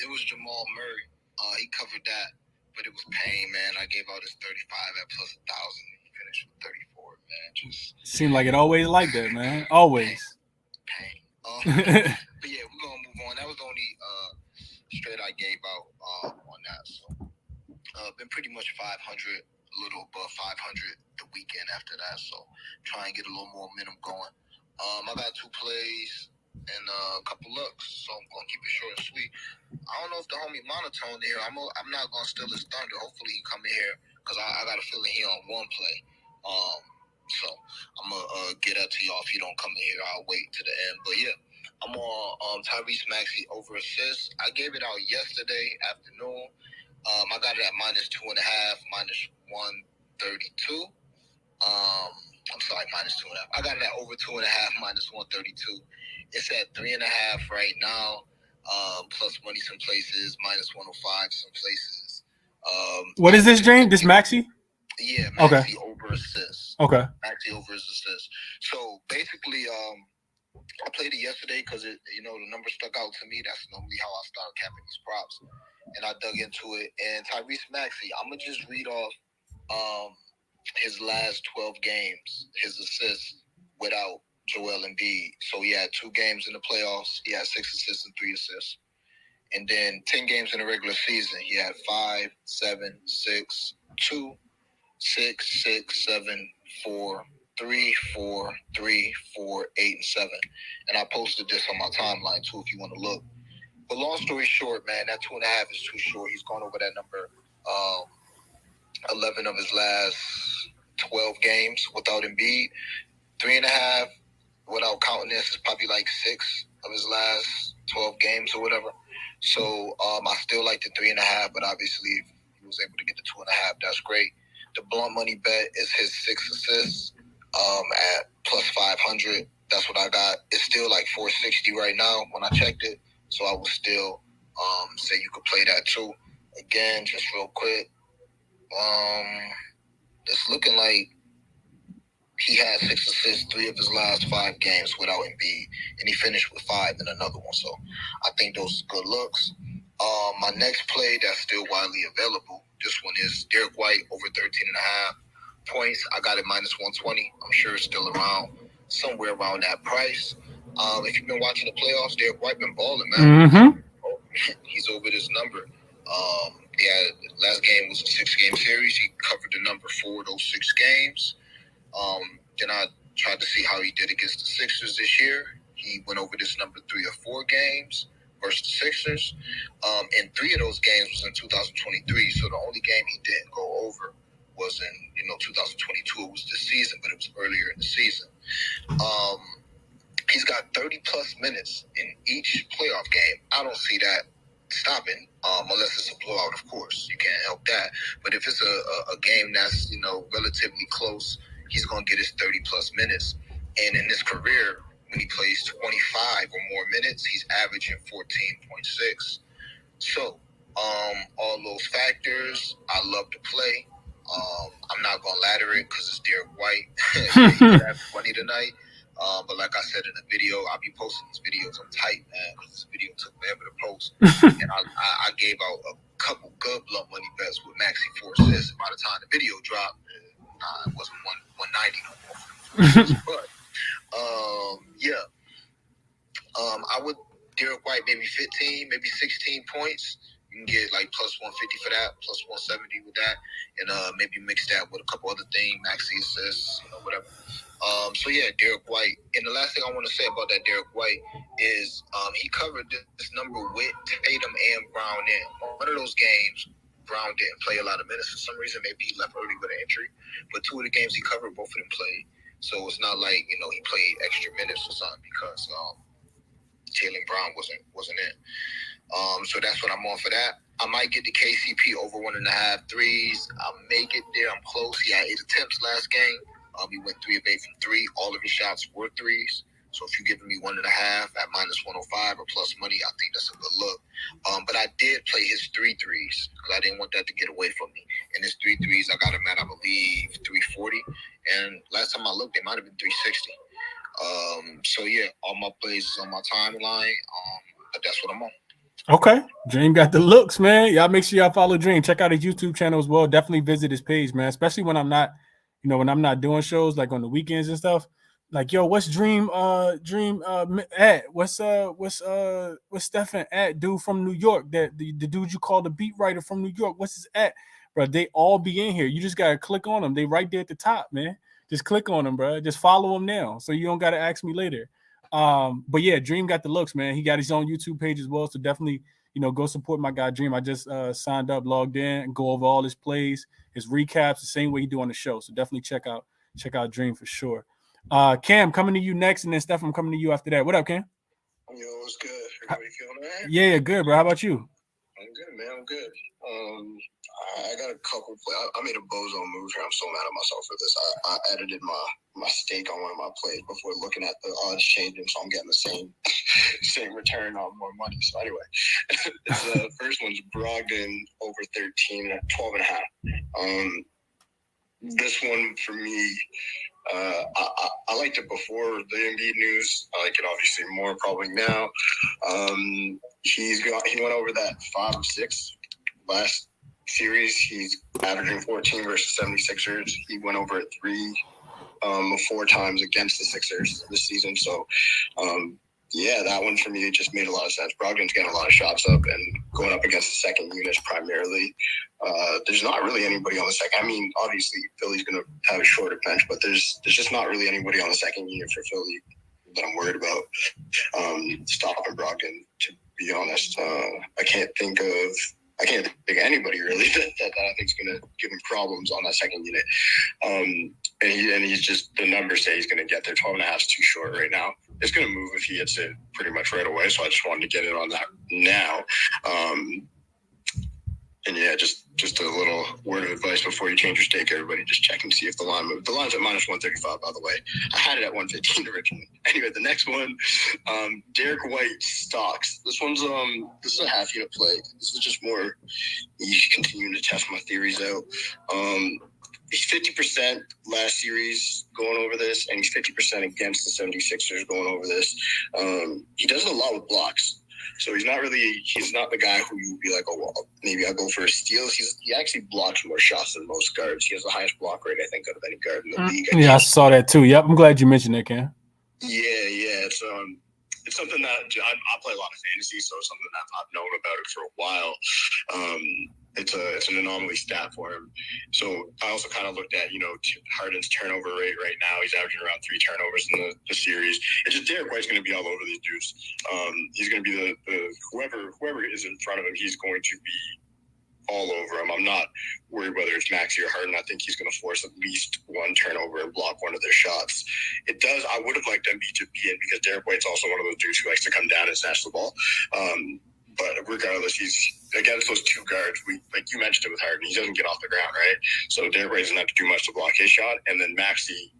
S3: it was Jamal Murray. He covered that, but it was Payne, man. I gave out his 35 at +1,000. He finished with 34, man. Just
S1: seemed like it always like that, man. Always.
S3: Payne. But yeah, we're gonna move on. That was the only straight I gave out on that. So been pretty much 500, a little above 500 the weekend after that. So try and get a little more momentum going. I got 2 plays and a couple looks, so I'm gonna keep it short and sweet. I don't know if the homie monotone here. I'm not gonna steal his thunder. Hopefully he come in here because I got a feeling he on one play. So I'm gonna get up to y'all. If you don't come in here, I'll wait to the end. But yeah, I'm on Tyrese Maxey over assist. I gave it out yesterday afternoon. I got it at -2.5, -132. I'm sorry, -2.5. I got it at over 2.5, -132. It's at 3.5 right now. Plus money some places, -105 some places.
S1: What is this, Dream? This Maxey?
S3: Yeah, Maxey over assist.
S1: Okay.
S3: Maxey over his assist. So basically, I played it yesterday because the number stuck out to me. That's normally how I start capping these props. And I dug into it. And Tyrese Maxey, I'm gonna just read off his last 12 games, his assists without Joel Embiid. So he had 2 games in the playoffs. He had 6 assists and 3 assists. And then 10 games in the regular season. He had 5, 7, 6, 2, 6, 6, 7, 4, 3, 4, 3, 4, 8, and 7. And I posted this on my timeline too if you want to look. But long story short, man, that 2.5 is too short. He's gone over that number 11 of his last 12 games without Embiid. 3.5 without counting this is probably like 6 of his last 12 games or whatever. So I still like the 3.5, but obviously if he was able to get the 2.5, that's great. The blunt money bet is his 6 assists at +500. That's what I got. It's still like 460 right now when I checked it. So I would still say you could play that too. Again, just real quick. It's looking like he had 6 assists 3 of his last 5 games without Embiid, and he finished with 5 in another one. So I think those are good looks. My next play that's still widely available, this one is Derek White over 13.5 points. I got it -120. I'm sure it's still around somewhere around that price. If you've been watching the playoffs, Derek White been balling, man.
S1: Mm-hmm.
S3: He's over this number. Last game was a 6-game series. He covered the number 4 of those 6 games. Then I tried to see how he did against the Sixers this year. He went over this number 3 or 4 games versus the Sixers. And 3 of those games was in 2023. So the only game he didn't go over was in 2022. It was this season, but it was earlier in the season. He's got 30 plus minutes in each playoff game. I don't see that stopping, unless it's a blowout, of course. You can't help that. But if it's a game that's, relatively close, he's going to get his 30-plus minutes. And in his career, when he plays 25 or more minutes, he's averaging 14.6. So, all those factors, I love to play. I'm not going to ladder it because it's Derek White. He's having money tonight. But like I said in the video, I'll be posting these videos. I'm tight, man, because this video took forever to post. And I gave out a couple good blunt money bets with Maxi 4 assists. By the time the video dropped, it wasn't 190 no more. But, I would Derek White maybe 15, maybe 16 points. You can get like plus 150 for that, plus 170 with that, and maybe mix that with a couple other things, Maxi assists, whatever. Derek White. And the last thing I want to say about that Derek White is he covered this number with Tatum and Brown in. One of those games, Brown didn't play a lot of minutes for some reason. Maybe he left early with an injury. But 2 of the games he covered, both of them played. So it's not like, he played extra minutes or something because Jaylen Brown wasn't in. So that's what I'm on for that. I might get the KCP over 1.5 threes. I may get there. I'm close. He had 8 attempts last game. He went 3 of 8 from 3. All of his shots were threes. So if you're giving me 1.5 at minus 105 or plus money, I think that's a good look. But I did play his 3 threes because I didn't want that to get away from me. And his 3 threes, I got him at, I believe, 340. And last time I looked, they might have been 360. All my plays is on my timeline. But that's what I'm on.
S1: Okay, Dream got the looks, man. Y'all make sure y'all follow Dream. Check out his YouTube channel as well. Definitely visit his page, man. Especially when I'm not, when I'm not doing shows like on the weekends and stuff. Like, yo, what's Dream at? What's Stefan at? Dude from New York, that the dude you call the beat writer from New York. What's his at, bro? They all be in here. You just gotta click on them. They right there at the top, man. Just click on them, bro. Just follow them now, so you don't gotta ask me later. But yeah, Dream got the looks, man. He got his own YouTube page as well, so definitely, go support my guy Dream. I just signed up, logged in, and go over all his plays, his recaps, the same way he do on the show. So definitely check out Dream for sure. Cam, coming to you next, and then Steph, I'm coming to you after that. What up, Cam?
S4: Yo, what's good? Everybody feeling all right?
S1: Yeah, good, bro. How about you?
S4: I'm good, man. I'm good. I got a couple plays. I made a bozo move here. I'm so mad at myself for this. I edited my stake on one of my plays before looking at the odds changing, so I'm getting the same return on more money. So anyway, the first one's Brogdon over 13 at 12.5. This one for me, I liked it before the Embiid news. I like it obviously more probably now. He went over that 5 of 6 last series. He's averaging 14 versus 76ers. He went over it 4 times against the Sixers this season. So, that one for me, it just made a lot of sense. Brogdon's getting a lot of shots up and going up against the second units primarily. There's not really anybody on the second. I mean, obviously, Philly's going to have a shorter bench, but there's just not really anybody on the second unit for Philly that I'm worried about stopping Brogdon, to be honest. I can't think of anybody really that I think is going to give him problems on that second unit. And he's just, the numbers say he's going to get there. 12.5 is too short right now. It's going to move if he hits it pretty much right away. So I just wanted to get in on that now. Just a little word of advice before you change your stake, everybody. Just check and see if the line moved. The line's at minus 135, by the way. I had it at 115 originally. Anyway, the next one, Derek White stocks. This is a half unit play. This is just more you continuing to test my theories out. He's 50% last series going over this, and he's 50% against the 76ers going over this. He does it a lot with blocks. So he's not the guy who you would be like, oh, well, maybe I'll go for a steal. He actually blocks more shots than most guards. He has the highest block rate, I think, out of any guard in the league.
S1: Yeah, I saw that too. Yep, I'm glad you mentioned that, Cam.
S4: Yeah. It's something that I play a lot of fantasy, so it's something that I've known about it for a while. It's an anomaly stat for him. So I also kind of looked at, Harden's turnover rate right now. He's averaging around 3 turnovers in the series. It's just Derek White's going to be all over these dudes. He's going to be the whoever is in front of him, he's going to be all over him. I'm not worried whether it's Maxey or Harden. I think he's going to force at least 1 turnover and block one of their shots. I would have liked Embiid to be in because Derek White's also one of those dudes who likes to come down and snatch the ball. But regardless, he's against those two guards. Like you mentioned it with Harden, he doesn't get off the ground, right? So Derrick White doesn't have to do much to block his shot. And then Maxey,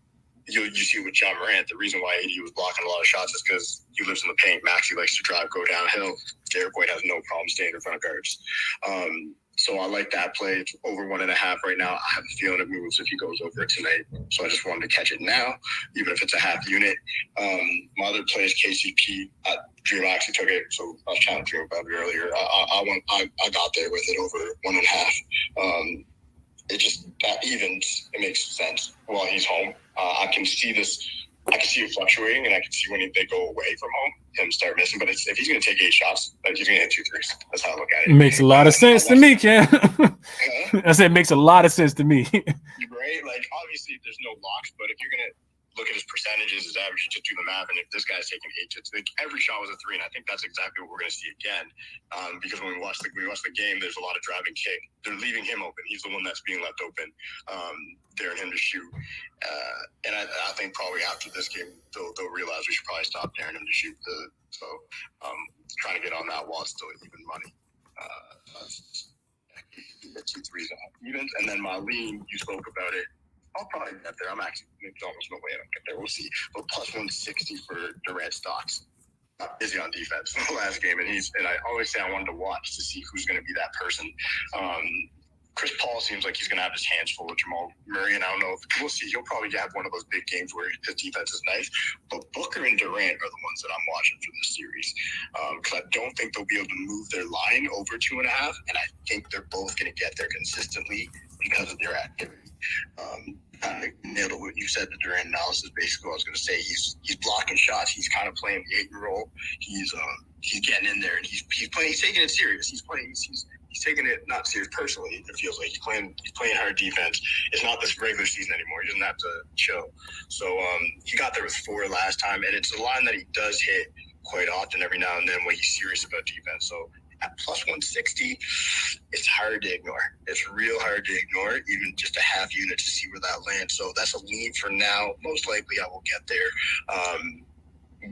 S4: you see with John Morant, the reason why AD was blocking a lot of shots is because he lives in the paint. Maxey likes to drive, go downhill. Derrick White has no problem staying in front of guards. So I like that play. It's over 1.5 right now. I have a feeling it moves if he goes over it tonight. So I just wanted to catch it now, even if it's a half unit. My other play is KCP. Dream actually took it, so I was trying to dream about it earlier. I got there with it over 1.5. It just that evens. It makes sense while he's home. I can see this. I can see it fluctuating, and I can see when they go away from home, him start missing. But if he's going to take 8 shots, like he's going to hit 2 threes. That's how I look at it.
S1: It makes a lot of sense to me, Cam. I said it makes a lot of sense to me.
S4: Right? Like, obviously, there's no locks, but if you're going to look at his percentages, his averages, just do the math, and if this guy's taking 8, it's like every shot was a 3, and I think that's exactly what we're going to see again. Because when we watch the game, there's a lot of driving kick. They're leaving him open. He's the one that's being left open. Daring him to shoot. And I think probably after this game, they'll realize we should probably stop daring him to shoot. So trying to get on that while it's still even money. Get 2 threes even. And then my lean, you spoke about it. I'll probably get there. There's almost no way I don't get there. We'll see. But plus 160 for Durant stocks. Busy on defense in the last game, and I always say I wanted to watch to see who's going to be that person. Chris Paul seems like he's going to have his hands full with Jamal Murray, and I don't know if we'll see. He'll probably have one of those big games where his defense is nice. But Booker and Durant are the ones that I'm watching for this series because I don't think they'll be able to move their line over 2.5, and I think they're both going to get there consistently because of their activity. Kind of nailed what you said. The Durant analysis, basically, what I was going to say. He's blocking shots. He's kind of playing the 8-year role. He's getting in there, and he's playing. He's taking it serious. He's taking it not serious personally. It feels like he's playing hard defense. It's not this regular season anymore. He doesn't have to chill. So he got there with 4 last time, and it's a line that he does hit quite often every now and then when he's serious about defense. So at plus 160, it's hard to ignore. It's real hard to ignore, even just a half unit to see where that lands. So that's a lean for now. Most likely I will get there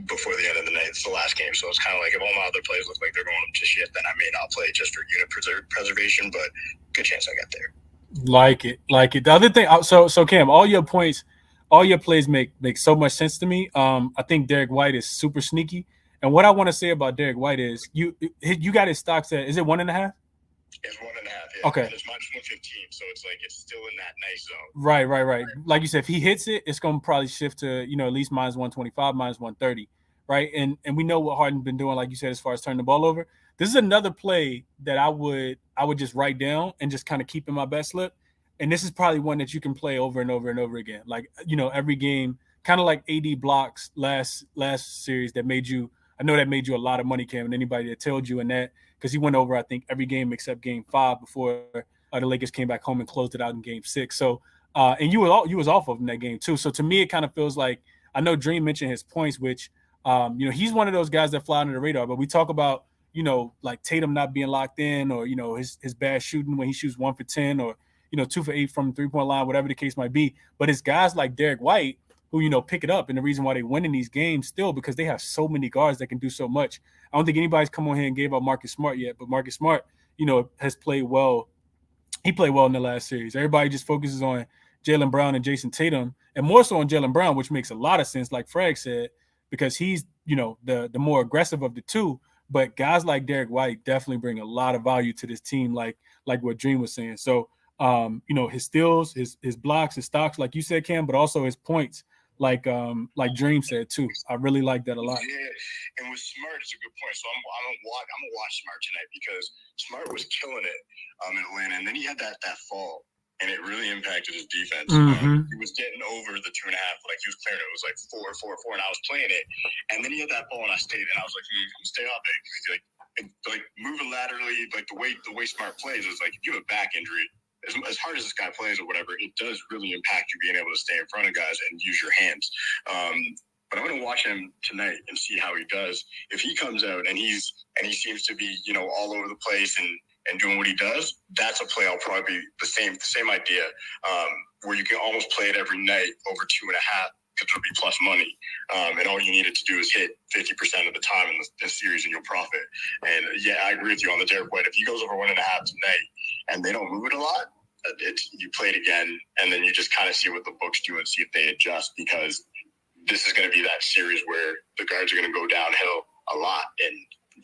S4: before the end of the night. It's the last game. So it's kind of like if all my other plays look like they're going to shit, then I may not play just for unit preservation, but good chance I get there.
S1: Like it. The other thing, so Cam, all your plays make so much sense to me. I think Derrick White is super sneaky. And what I want to say about Derrick White is you got his stocks at, is it 1.5?
S4: It's 1.5. Yeah.
S1: Okay.
S4: And it's minus 115, so it's like it's still in that nice zone.
S1: Right. Like you said, if he hits it, it's going to probably shift to at least minus 125, minus 130, right? And we know what Harden's been doing, like you said, as far as turning the ball over. This is another play that I would just write down and just kind of keep in my bet slip. And this is probably one that you can play over and over and over again. Like every game, kind of like AD blocks last series that made you. I know that made you a lot of money, Cam, and anybody that told you in that, because he went over, I think, every game except game 5 before the Lakers came back home and closed it out in game 6. So, and you was off of in that game too. So to me, it kind of feels like, I know Dream mentioned his points, which, he's one of those guys that fly under the radar. But we talk about, like Tatum not being locked in, or his bad shooting when he shoots 1 for 10, or 2 for 8 from the 3-point line, whatever the case might be. But it's guys like Derrick White who, pick it up. And the reason why they win in these games still because they have so many guards that can do so much. I don't think anybody's come on here and gave up Marcus Smart yet, but Marcus Smart, has played well. He played well in the last series. Everybody just focuses on Jaylen Brown and Jason Tatum, and more so on Jaylen Brown, which makes a lot of sense, like Frag said, because he's, the more aggressive of the two. But guys like Derrick White definitely bring a lot of value to this team, like what Dream was saying. So, his steals, his blocks, his stocks, like you said, Cam, but also his points. Like Dream said too. I really like that a lot.
S4: Yeah, and with Smart, it's a good point. So I'm gonna watch Smart tonight because Smart was killing it in Atlanta, and then he had that fall, and it really impacted his defense. He was getting over the 2.5, like he was clearing it. It was like 4, and I was playing it, and then he had that ball, and I stayed, and I was like, I'm gonna stay off it because like moving laterally, like the way Smart plays is like if you have a back injury. As hard as this guy plays or whatever, it does really impact you being able to stay in front of guys and use your hands. But I'm going to watch him tonight and see how he does. If he comes out and he seems to be, all over the place and doing what he does, that's a play I'll probably be the same idea where you can almost play it every night over 2.5 which would be plus money. And all you needed to do is hit 50% of the time in the series and you'll profit. And yeah, I agree with you on the Derek White. If he goes over 1.5 tonight and they don't move it a lot, you play it again, and then you just kind of see what the books do and see if they adjust, because this is going to be that series where the guards are going to go downhill a lot, and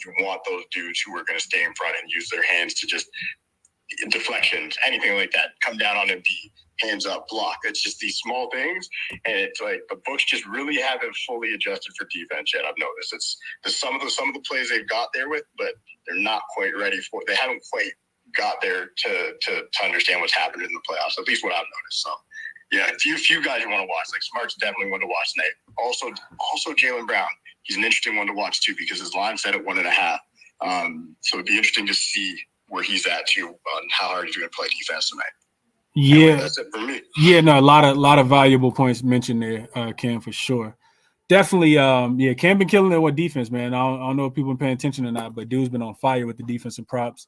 S4: you want those dudes who are going to stay in front and use their hands to just deflections, anything like that, come down on empty, hands up, block. It's just these small things, and it's like the books just really haven't fully adjusted for defense yet. I've noticed it's some of the plays they've got there with, but they're not quite ready for. They haven't quite got there to understand what's happened in the playoffs. At least what I've noticed. So yeah, a few guys you want to watch. Like Smart's definitely one to watch tonight. Also Jaylen Brown. He's an interesting one to watch too, because his line set at 1.5. So it'd be interesting to see where he's at too on how hard he's going to play defense tonight.
S1: Yeah,
S4: anyway, that's it for me.
S1: Yeah, no, a lot of valuable points mentioned there, Cam, for sure. Definitely, Cam been killing it with defense, man. I don't know if people been paying attention or not, but dude's been on fire with the defensive props.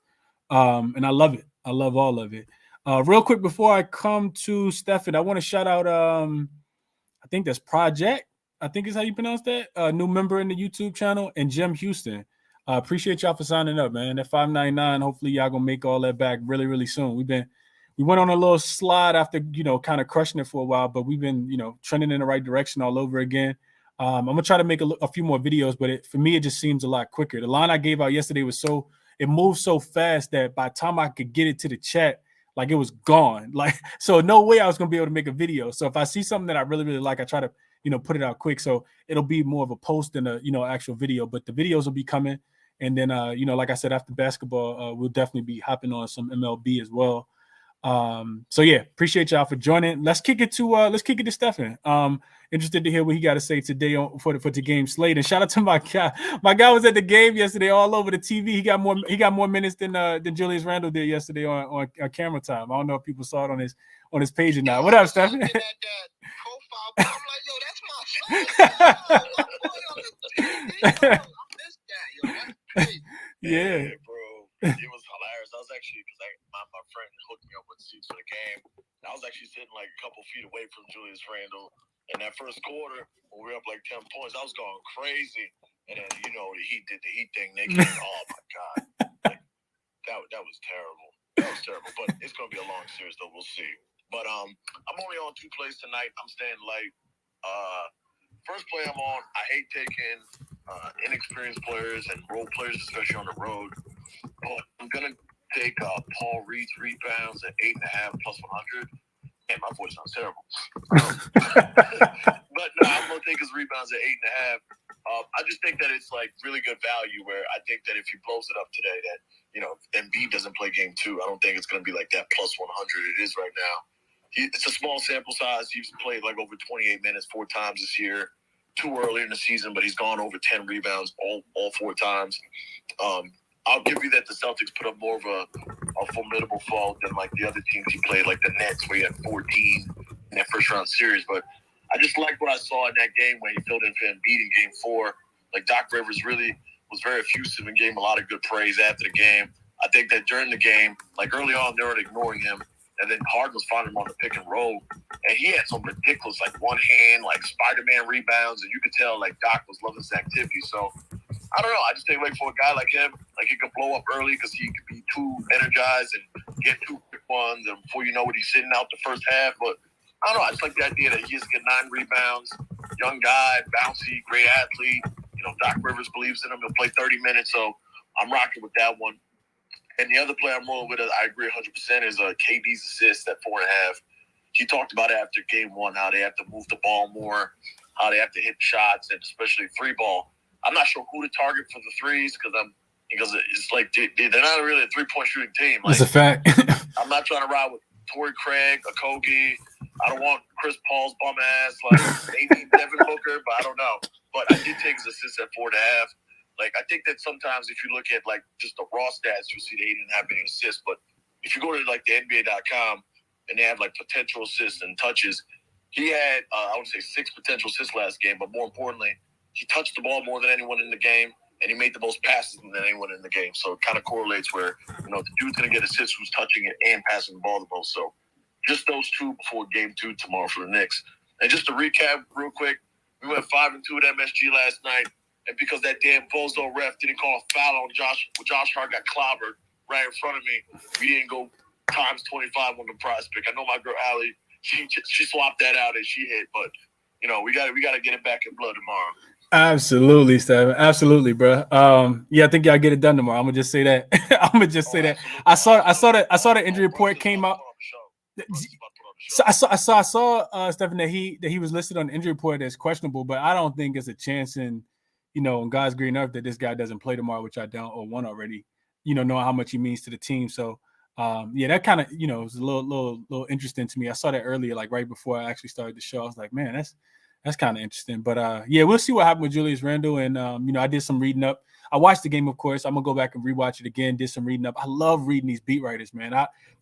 S1: And I love it. I love all of it. Real quick before I come to Stefan, I want to shout out I think that's Project. I think is how you pronounce that. New member in the YouTube channel, and Jim Houston. Appreciate y'all for signing up, man. At $5.99. Hopefully y'all gonna make all that back really, really soon. We went on a little slide after, kind of crushing it for a while, but we've been, trending in the right direction all over again. I'm gonna try to make a few more videos, but for me, it just seems a lot quicker. The line I gave out yesterday it moved so fast that by the time I could get it to the chat, like it was gone. Like, so no way I was gonna be able to make a video. So if I see something that I really, really like, I try to, put it out quick. So it'll be more of a post than a, actual video, but the videos will be coming. And then, like I said, after basketball, we'll definitely be hopping on some MLB as well. So yeah, appreciate y'all for joining. Let's kick it to Stefan. Interested to hear what he got to say today for the game slate. And shout out to my guy. My guy was at the game yesterday, all over the TV. He got more minutes than Julius Randle did yesterday on camera time. I don't know if people saw it on his page or not. What up, Stefan?
S3: That profile, I'm like, yo, that's my son. My boy on the TV. I missed that, yo. That's crazy.
S1: Yeah,
S5: bro. It was hilarious. I was actually, because my friend hooked me up with seats for the game. I was actually sitting like a couple feet away from Julius Randle. In that first quarter, when we were up like 10 points, I was going crazy. And then, the Heat did the Heat thing. They came, oh my God. Like, that was terrible. That was terrible. But it's going to be a long series, though. We'll see. But I'm only on 2 plays tonight. I'm staying light. First play I'm on, I hate taking inexperienced players and role players, especially on the road. But I'm going to take Paul Reed's rebounds at 8.5 plus 100. Man, my voice sounds terrible. But no, I'm going to take his rebounds at 8.5. I just think that it's like really good value, where I think that if he blows it up today, that, Embiid doesn't play game 2. I don't think it's going to be like that plus 100 it is right now. It's a small sample size. He's played like over 28 minutes 4 times this year. Too early in the season, but he's gone over 10 rebounds all 4 times. I'll give you that the Celtics put up more of a formidable fault than like the other teams he played, like the Nets, where he had 14 in that first round series. But I just like what I saw in that game when he filled in for Embiid in game 4. Like Doc Rivers really was very effusive and gave him a lot of good praise after the game. I think that during the game, like early on, they were ignoring him. And then Harden was finding him on the pick and roll. And he had some ridiculous, like one hand, like Spider-Man rebounds. And you could tell like Doc was loving this activity. So I don't know. I just think like for a guy like him, like he could blow up early because he could be too energized and get 2 quick ones. And before you know it, he's sitting out the first half. But I don't know. I just like the idea that he just get 9 rebounds. Young guy, bouncy, great athlete. Doc Rivers believes in him. He'll play 30 minutes. So I'm rocking with that one. And the other play I'm rolling with, I agree 100%, is KD's assist at 4.5. He talked about it after game 1, how they have to move the ball more, how they have to hit shots, and especially 3-ball. I'm not sure who to target for the threes because it's like they're not really a 3-point shooting team. Like,
S1: that's a fact.
S5: I'm not trying to ride with Torrey Craig, Okogie. I don't want Chris Paul's bum ass, like maybe Devin Booker, but I don't know. But I did take his assist at 4.5. Like, I think that sometimes if you look at, like, just the raw stats, you'll see that he didn't have any assists. But if you go to, like, the NBA.com and they have, like, potential assists and touches, he had, I would say, 6 potential assists last game. But more importantly, he touched the ball more than anyone in the game, and he made the most passes than anyone in the game. So it kind of correlates where, the dude's going to get assists who's touching it and passing the ball the most. So just those 2 before game 2 tomorrow for the Knicks. And just to recap real quick, we went 5-2 at MSG last night, and because that damn bozo ref didn't call a foul on Josh Hart got clobbered right in front of me, we didn't go times 25 on the prize pick. I know my girl Allie, she swapped that out and she hit, but we got to get it back in blood tomorrow.
S1: Absolutely, Stephen. Absolutely, bro. Yeah, I think y'all get it done tomorrow. I'm gonna just say that. I'm gonna just say that. I saw the injury report came out. So I saw Stephen that he was listed on the injury report as questionable, but I don't think it's a chance in on God's green earth that this guy doesn't play tomorrow, which I don't or won already. Knowing how much he means to the team. So yeah, that kind of was a little interesting to me. I saw that earlier, like right before I actually started the show. I was like, man, that's kind of interesting. But yeah, we'll see what happened with Julius Randle. And I did some reading up. I watched the game, of course. I'm gonna go back and rewatch it again. Did some reading up. I love reading these beat writers, man.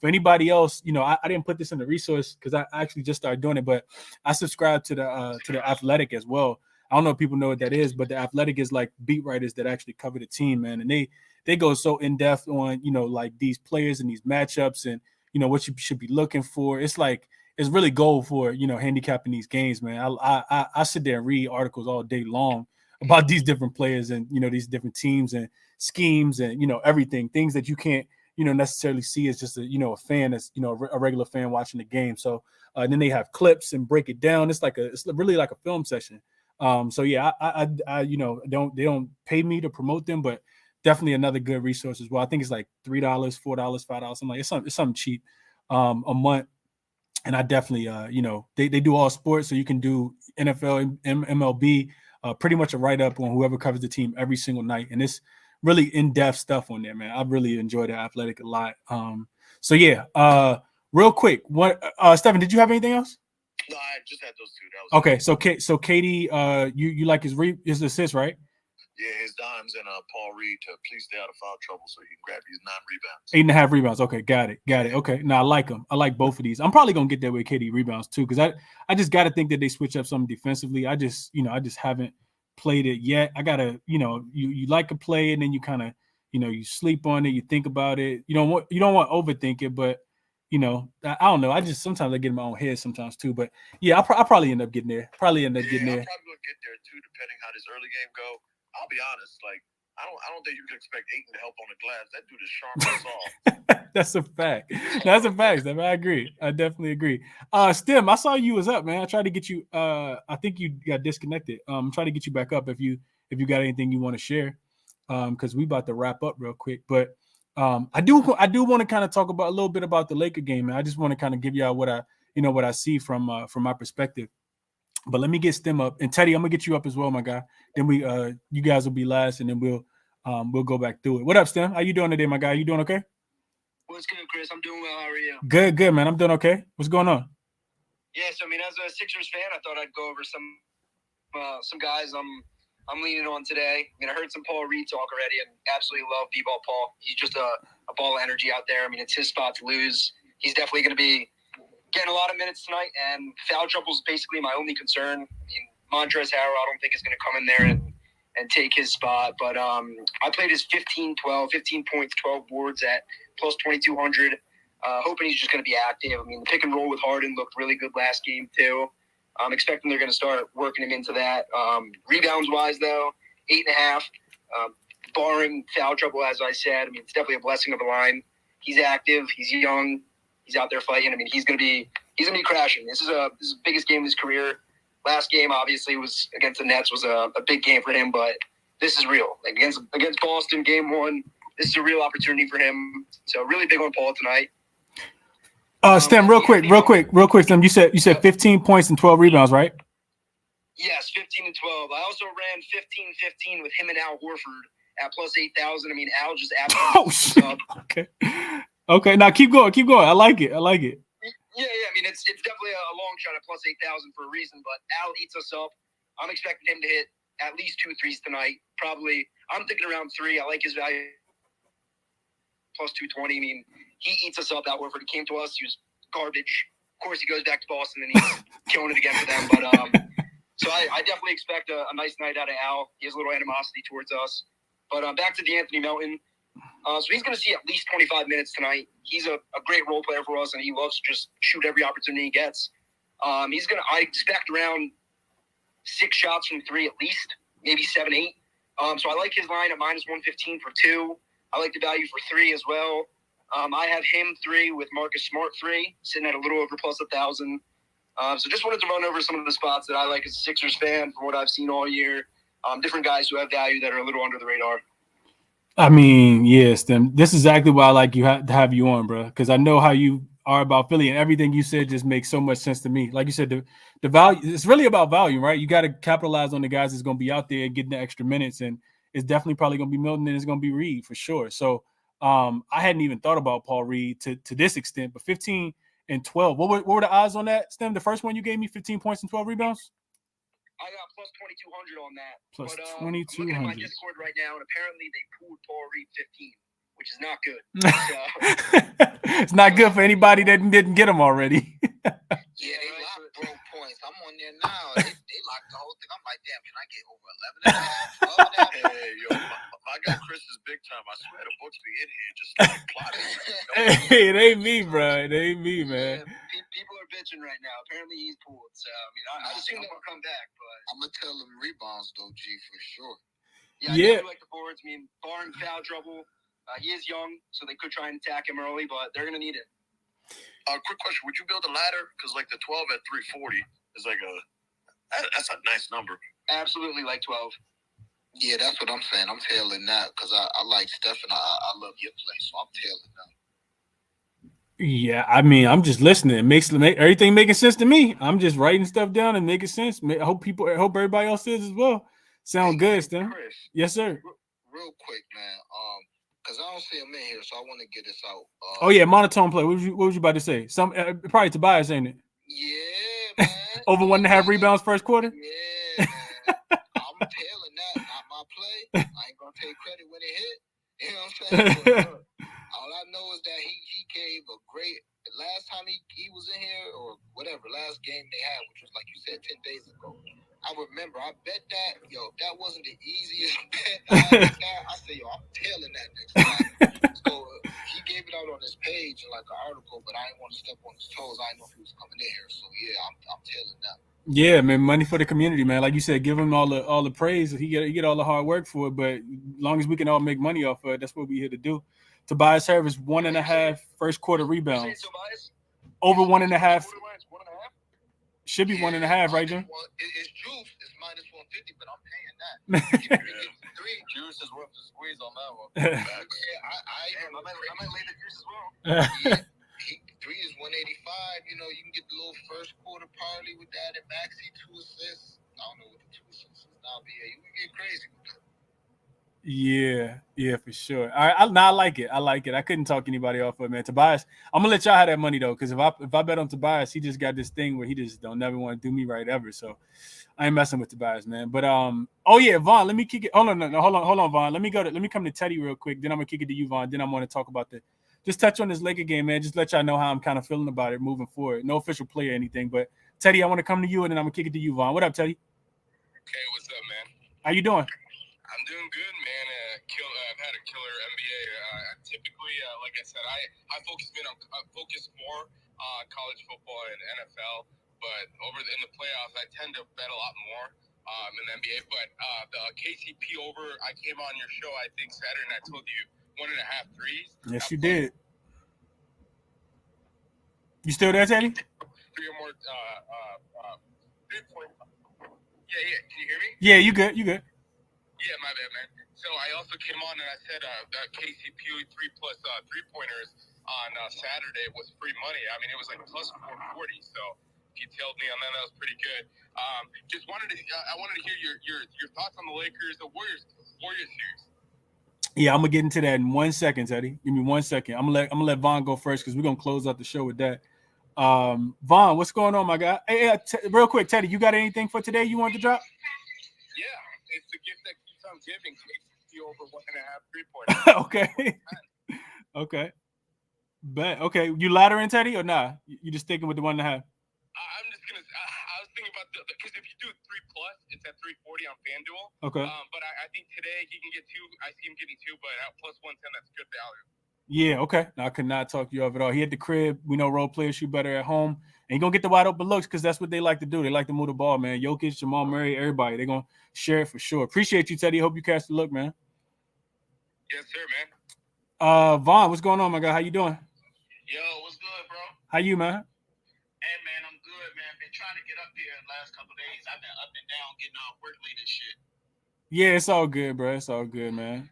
S1: For anybody else, I didn't put this in the resource because I actually just started doing it, but I subscribe to the Athletic as well. I don't know if people know what that is, but the Athletic is like beat writers that actually cover the team, man. And they go so in depth on like these players and these matchups and what you should be looking for. It's like it's really gold for handicapping these games, man. I sit there and read articles all day long about these different players and these different teams and schemes and everything, things that you can't necessarily see as just a fan that's a regular fan watching the game. So then they have clips and break it down. It's really like a film session. So yeah, I they don't pay me to promote them, but definitely another good resource as well. I think it's like $3, $4, $5. Something like it's something cheap a month. And I definitely they do all sports, so you can do NFL, MLB, pretty much a write up on whoever covers the team every single night, and it's really in depth stuff on there, man. I really enjoy the Athletic a lot. So yeah, real quick, what Stephen, did you have anything else?
S5: No, I just had those two. That was
S1: okay. So Katie, you like his assist, right?
S5: Yeah, his dimes and Paul Reed to please stay out of foul trouble so he can grab these 9 rebounds.
S1: 8.5 rebounds. Okay, got it. Okay, now I like them. I like both of these. I'm probably gonna get that with Katie rebounds too, because I just got to think that they switch up something defensively. I just haven't played it yet. I gotta you like to play and then you kind of you sleep on it, you think about it. You don't want to overthink it, but I don't know. I just sometimes I get in my own head sometimes too. But yeah, I'll probably end up getting there.
S5: I'm probably gonna get there too, depending how this early game go. I'll be honest, like I don't think you can expect Ayton to help on the glass. That dude is sharp as all.
S1: That's a fact. That's a fact, Steph. I agree. I definitely agree. Stim, I saw you was up, man. I tried to get you. I think you got disconnected. Try to get you back up if you got anything you want to share. Because we about to wrap up real quick. But I do want to kind of talk about a little bit about the Laker game, man. I just want to kind of give y'all what I see from my perspective. But let me get Stim up, and Teddy, I'm gonna get you up as well, my guy. Then you guys will be last, and then we'll go back through it. What up, Stim? How you doing today, my guy? You doing okay?
S6: What's good, Chris? I'm doing well. How are you?
S1: Good, man. I'm doing okay. What's going on?
S6: Yeah, so I mean, as a Sixers fan, I thought I'd go over some guys I'm leaning on today. I mean, I heard some Paul Reed talk already, and absolutely love B-ball Paul. He's just a ball of energy out there. I mean, it's his spot to lose. He's definitely going to be getting a lot of minutes tonight, and foul trouble is basically my only concern. I mean, Montrezl Harrell, I don't think is going to come in there and take his spot. But I played his 15 points, 12 boards at plus 2,200. Hoping he's just going to be active. I mean, the pick and roll with Harden looked really good last game too. I'm expecting they're going to start working him into that. Rebounds-wise, though, 8.5. Barring foul trouble, as I said, I mean, it's definitely a blessing of the line. He's active. He's young. He's out there fighting. I mean, he's gonna be crashing. This is the biggest game of his career. Last game, obviously, was against the Nets, was a big game for him, but this is real. Like against Boston, game 1, this is a real opportunity for him. So really big on Paul tonight.
S1: Stem, real quick, Stem. You said 15 points and 12 rebounds, right?
S6: Yes, 15 and 12. I also ran 15-15 with him and Al Horford at plus 8,000. I mean, Al just absolutely
S1: Okay. Now keep going. I like it.
S6: Yeah. I mean, it's definitely a long shot at plus 8,000 for a reason, but Al eats us up. I'm expecting him to hit at least 2 threes tonight. Probably, I'm thinking around 3. I like his value. Plus 220. I mean, he eats us up. Al Horford, he came to us. He was garbage. Of course, he goes back to Boston and he's killing it again for them. But so I definitely expect a nice night out of Al. He has a little animosity towards us. But back to DeAnthony Melton. So he's going to see at least 25 minutes tonight. He's a great role player for us, and he loves to just shoot every opportunity he gets. I expect around 6 shots from 3 at least, maybe 7, 8. So I like his line at -115 for 2. I like the value for 3 as well. I have him 3 with Marcus Smart 3, sitting at a little over plus 1,000. So just wanted to run over some of the spots that I like as a Sixers fan from what I've seen all year. Different guys who have value that are a little under the radar.
S1: I mean, yes, then this is exactly why I like to have you on, bro, because I know how you are about Philly, and everything you said just makes so much sense to me. Like you said, the value, it's really about value, right? You got to capitalize on the guys that's going to be out there getting the extra minutes, and it's definitely probably going to be Milton and it's going to be Reed for sure. So I hadn't even thought about Paul Reed to this extent, but 15 and 12. What were the odds on that, Stem? The first one you gave me, 15 points and 12 rebounds?
S6: I got plus 2,200 on that.
S1: Plus
S6: but,
S1: 2,200.
S6: I'm looking at my Discord right now, and apparently they pulled Paul Reed 15, which is not good.
S1: It's not good for anybody that didn't get him already.
S3: Yeah, they locked broke points. I'm on there now. They locked the whole thing. I'm like, damn, can I get over 11 and a half?
S5: Hey, yo, my guy Chris is big time. I swear the books be in here just like plotting.
S1: Hey, it ain't me, bro. It ain't me, man.
S6: Yeah, people are bitching right now. Apparently he's pulled. So, I mean, I assume he'll come back, but
S3: I'm going to tell him rebounds, though, G, for sure.
S6: Yeah, I do like the forwards. I mean, barring foul trouble, he is young, so they could try and attack him early, but they're going to need it.
S5: Quick question: would you build a ladder? Because like the 12 at 340 is like that's a nice number.
S6: Absolutely, like 12.
S3: Yeah, that's what I'm saying. I'm tailing that because I like Steph and I love your play, so I'm tailing that.
S1: Yeah, I mean, I'm just listening. It makes everything making sense to me. I'm just writing stuff down and making sense. I hope everybody else is as well. Sound good, Stem?
S5: Chris.
S1: Yes, sir.
S3: Real quick, man. Because I don't see him in here, so I want to get this out.
S1: Oh yeah, monotone play. What was you about to say? Some probably Tobias, ain't it?
S3: Yeah, man.
S1: Over 1.5 rebounds first quarter.
S3: Yeah, man. I'm tailing that. Not my play. I ain't gonna take credit when it hit. You know what I'm saying? All I know is that he gave a great last time he was in here or whatever last game they had, which was like you said 10 days ago. I remember I bet that that wasn't the easiest bet I said I'm tailing that next time. So he gave it out on his page in like an article, but I didn't want to step on his toes. I didn't know if he was coming in here, so yeah, I'm tailing that.
S1: Yeah, man, money for the community, man. Like you said, give him all the praise. He get all the hard work for it, but as long as we can all make money off of it, that's what we're here to do. Tobias Harris 1.5 first quarter rebounds. Over 1.5. Should be 1.5, right, Jim?
S3: It's juice. It's -150, but I'm paying that.
S5: Juice is worth the squeeze on that one.
S3: Yeah, I might lay the juice as well. Yeah. 3 is 185. You know, you can get the little first quarter parlay with that, and Maxi 2 assists. I don't know what the 2 assists is now, but yeah, you can get crazy with that.
S1: Yeah, for sure. All right, I like it. I couldn't talk anybody off of it, man. Tobias, I'm gonna let y'all have that money though, because if I bet on Tobias, he just got this thing where he just don't never want to do me right ever. So I ain't messing with Tobias, man. But oh yeah, Vaughn, let me kick it. Hold on, Vaughn. Let me come to Teddy real quick. Then I'm gonna kick it to you, Vaughn. Then I'm gonna talk about just touch on this Laker game, man. Just let y'all know how I'm kind of feeling about it moving forward. No official play or anything, but Teddy, I want to come to you, and then I'm gonna kick it to you, Vaughn. What up, Teddy?
S2: Okay, what's up, man?
S1: How you doing?
S2: I'm doing good, man. I've had a killer NBA. Typically, like I said, I focus more on college football and NFL, but in the playoffs, I tend to bet a lot more in the NBA. But the KCP over, I came on your show, I think Saturday, and I told you 1.5 threes.
S1: Yes, you did. You still there, Teddy?
S2: 3 or more 3 points. Yeah. Can you hear me?
S1: Yeah, you good.
S2: Yeah, my bad, man. So I also came on and I said KCP 3+ 3-pointers on Saturday was free money. I mean, it was like plus 440. So if you tailed me on that was pretty good. I wanted to hear your thoughts on the Lakers, the Warriors series.
S1: Yeah, I'm gonna get into that in 1 second, Teddy. Give me 1 second. I'm gonna let Vaughn go first because we're gonna close out the show with that. Vaughn, what's going on, my guy? Hey, real quick, Teddy, you got anything for today you want to drop?
S2: Yeah, it's the gift that keeps on giving. KCP over 1.5 3-pointers.
S1: Okay. Bet. Okay, you laddering, Teddy, or nah? You just sticking with the 1.5?
S2: I'm just gonna. I was thinking about because if you do 3+, it's at 340 on FanDuel.
S1: Okay.
S2: But I think today he can get 2. I see him getting 2, but at plus 110, that's good value.
S1: Yeah, okay. No, I could not talk you off at all. He at the crib. We know role players shoot better at home. And he gonna get the wide open looks because that's what they like to do. They like to move the ball, man. Jokic, Jamal Murray, everybody. They're gonna share it for sure. Appreciate you, Teddy. Hope you catch the look, man.
S2: Yes, sir, man.
S1: Vaughn, what's going on, my guy? How you doing?
S5: Yo, what's good, bro?
S1: How you, man?
S5: Hey, man, I'm good, man. Been trying to get up here the last couple of days. I've been up and down getting off work late and shit.
S1: Yeah, it's all good, bro. It's all good, man.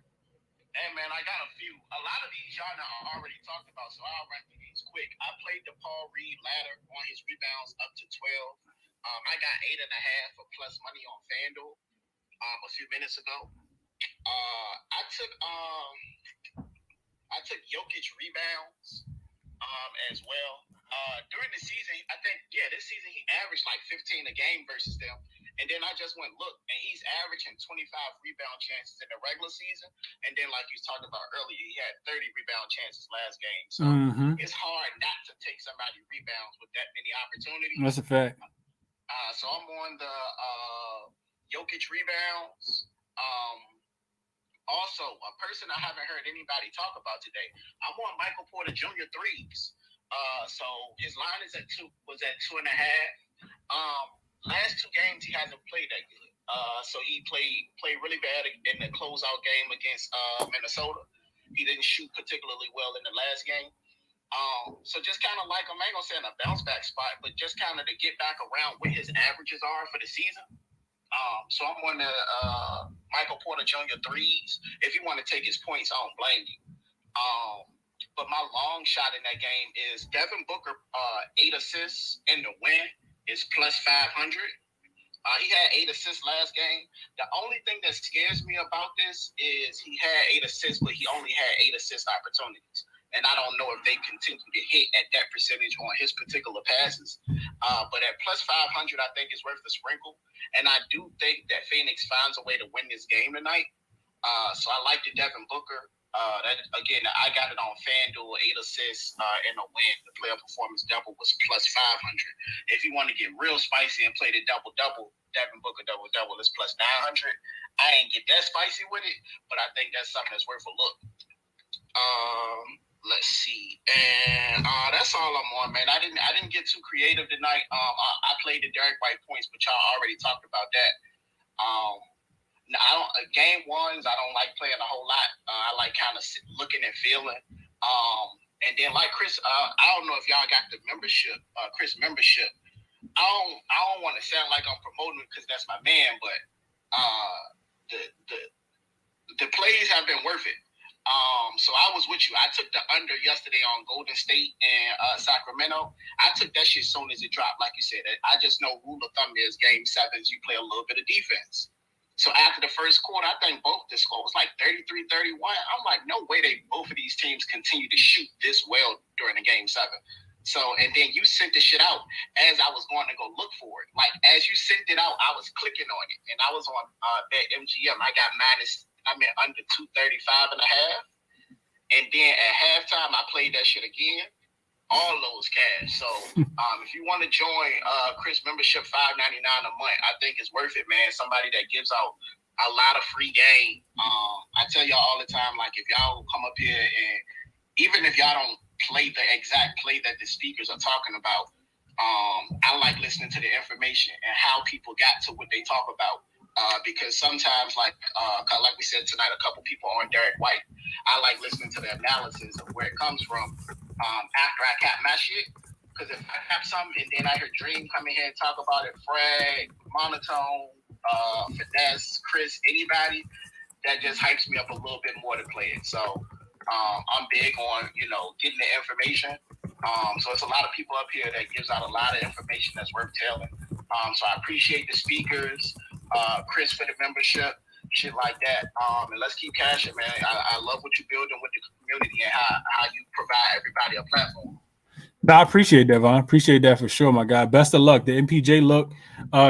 S5: Hey, man, I got a few. A lot of these y'all are already talked about, so I'll run through these quick. I played the Paul Reed ladder on his rebounds up to 12. I got 8.5 for plus money on FanDuel a few minutes ago. I took Jokic rebounds as well. During the season, I think, this season he averaged like 15 a game versus them. And then I just went look, and he's averaging 25 rebound chances in the regular season. And then, like you talked about earlier, he had 30 rebound chances last game. So it's hard not to take somebody rebounds with that many opportunities.
S1: That's a fact.
S5: So I'm on the Jokic rebounds. Also, a person I haven't heard anybody talk about today, I'm on Michael Porter Jr. threes. So his line was at 2.5. Last 2 games he hasn't played that good. So he played really bad in the closeout game against Minnesota. He didn't shoot particularly well in the last game. So just kind of like, I ain't gonna say in a bounce back spot, but just kind of to get back around what his averages are for the season. So I'm on the Michael Porter Jr. threes. If you want to take his points, I don't blame you. But my long shot in that game is Devin Booker, 8 assists in the win is plus 500. He had 8 assists last game. The only thing that scares me about this is he had 8 assists, but he only had 8 assist opportunities. And I don't know if they continue to hit at that percentage on his particular passes. But at plus 500, I think it's worth the sprinkle. And I do think that Phoenix finds a way to win this game tonight. So I like the Devin Booker. That again, I got it on FanDuel, 8 assists and a win. The player performance double was plus 500. If you want to get real spicy and play the double-double, Devin Booker double-double is plus 900. I ain't get that spicy with it, but I think that's something that's worth a look. Let's see, and that's all I'm on, man. I didn't get too creative tonight. I played the Derek White points, but y'all already talked about that. Now, game ones, I don't like playing a whole lot. I like kind of looking and feeling. And then like Chris, I don't know if y'all got the membership, Chris membership. I don't want to sound like I'm promoting it because that's my man, but the plays have been worth it. So I was with you. I took the under yesterday on Golden State and Sacramento. I took that shit as soon as it dropped. Like you said, I just know rule of thumb is game 7s, you play a little bit of defense. So after the first quarter, I think the score was like 33-31. I'm like, no way both of these teams continue to shoot this well during the game 7. So, and then you sent the shit out as I was going to go look for it. Like, as you sent it out, I was clicking on it. And I was on BetMGM. I got under 235.5. And then at halftime, I played that shit again. All those cash. So if you want to join Chris membership, $5.99 a month, I think it's worth it, man. Somebody that gives out a lot of free game. I tell y'all all the time, like if y'all come up here and even if y'all don't play the exact play that the speakers are talking about, I like listening to the information and how people got to what they talk about. Because sometimes, like we said tonight, a couple people on Derek White, I like listening to the analysis of where it comes from. After I cap my shit, because if I cap something and then I hear Dream come in here and talk about it, Fred, Monotone, Finesse, Chris, anybody, that just hypes me up a little bit more to play it. So I'm big on, getting the information. So it's a lot of people up here that gives out a lot of information that's worth telling. So I appreciate the speakers, Chris for the membership, shit like that. And let's keep cashing, man. I love what you're building with the community and how you provide everybody a platform.
S1: No, I appreciate that, Vaughn. Appreciate that for sure, my guy. Best of luck. The MPJ look,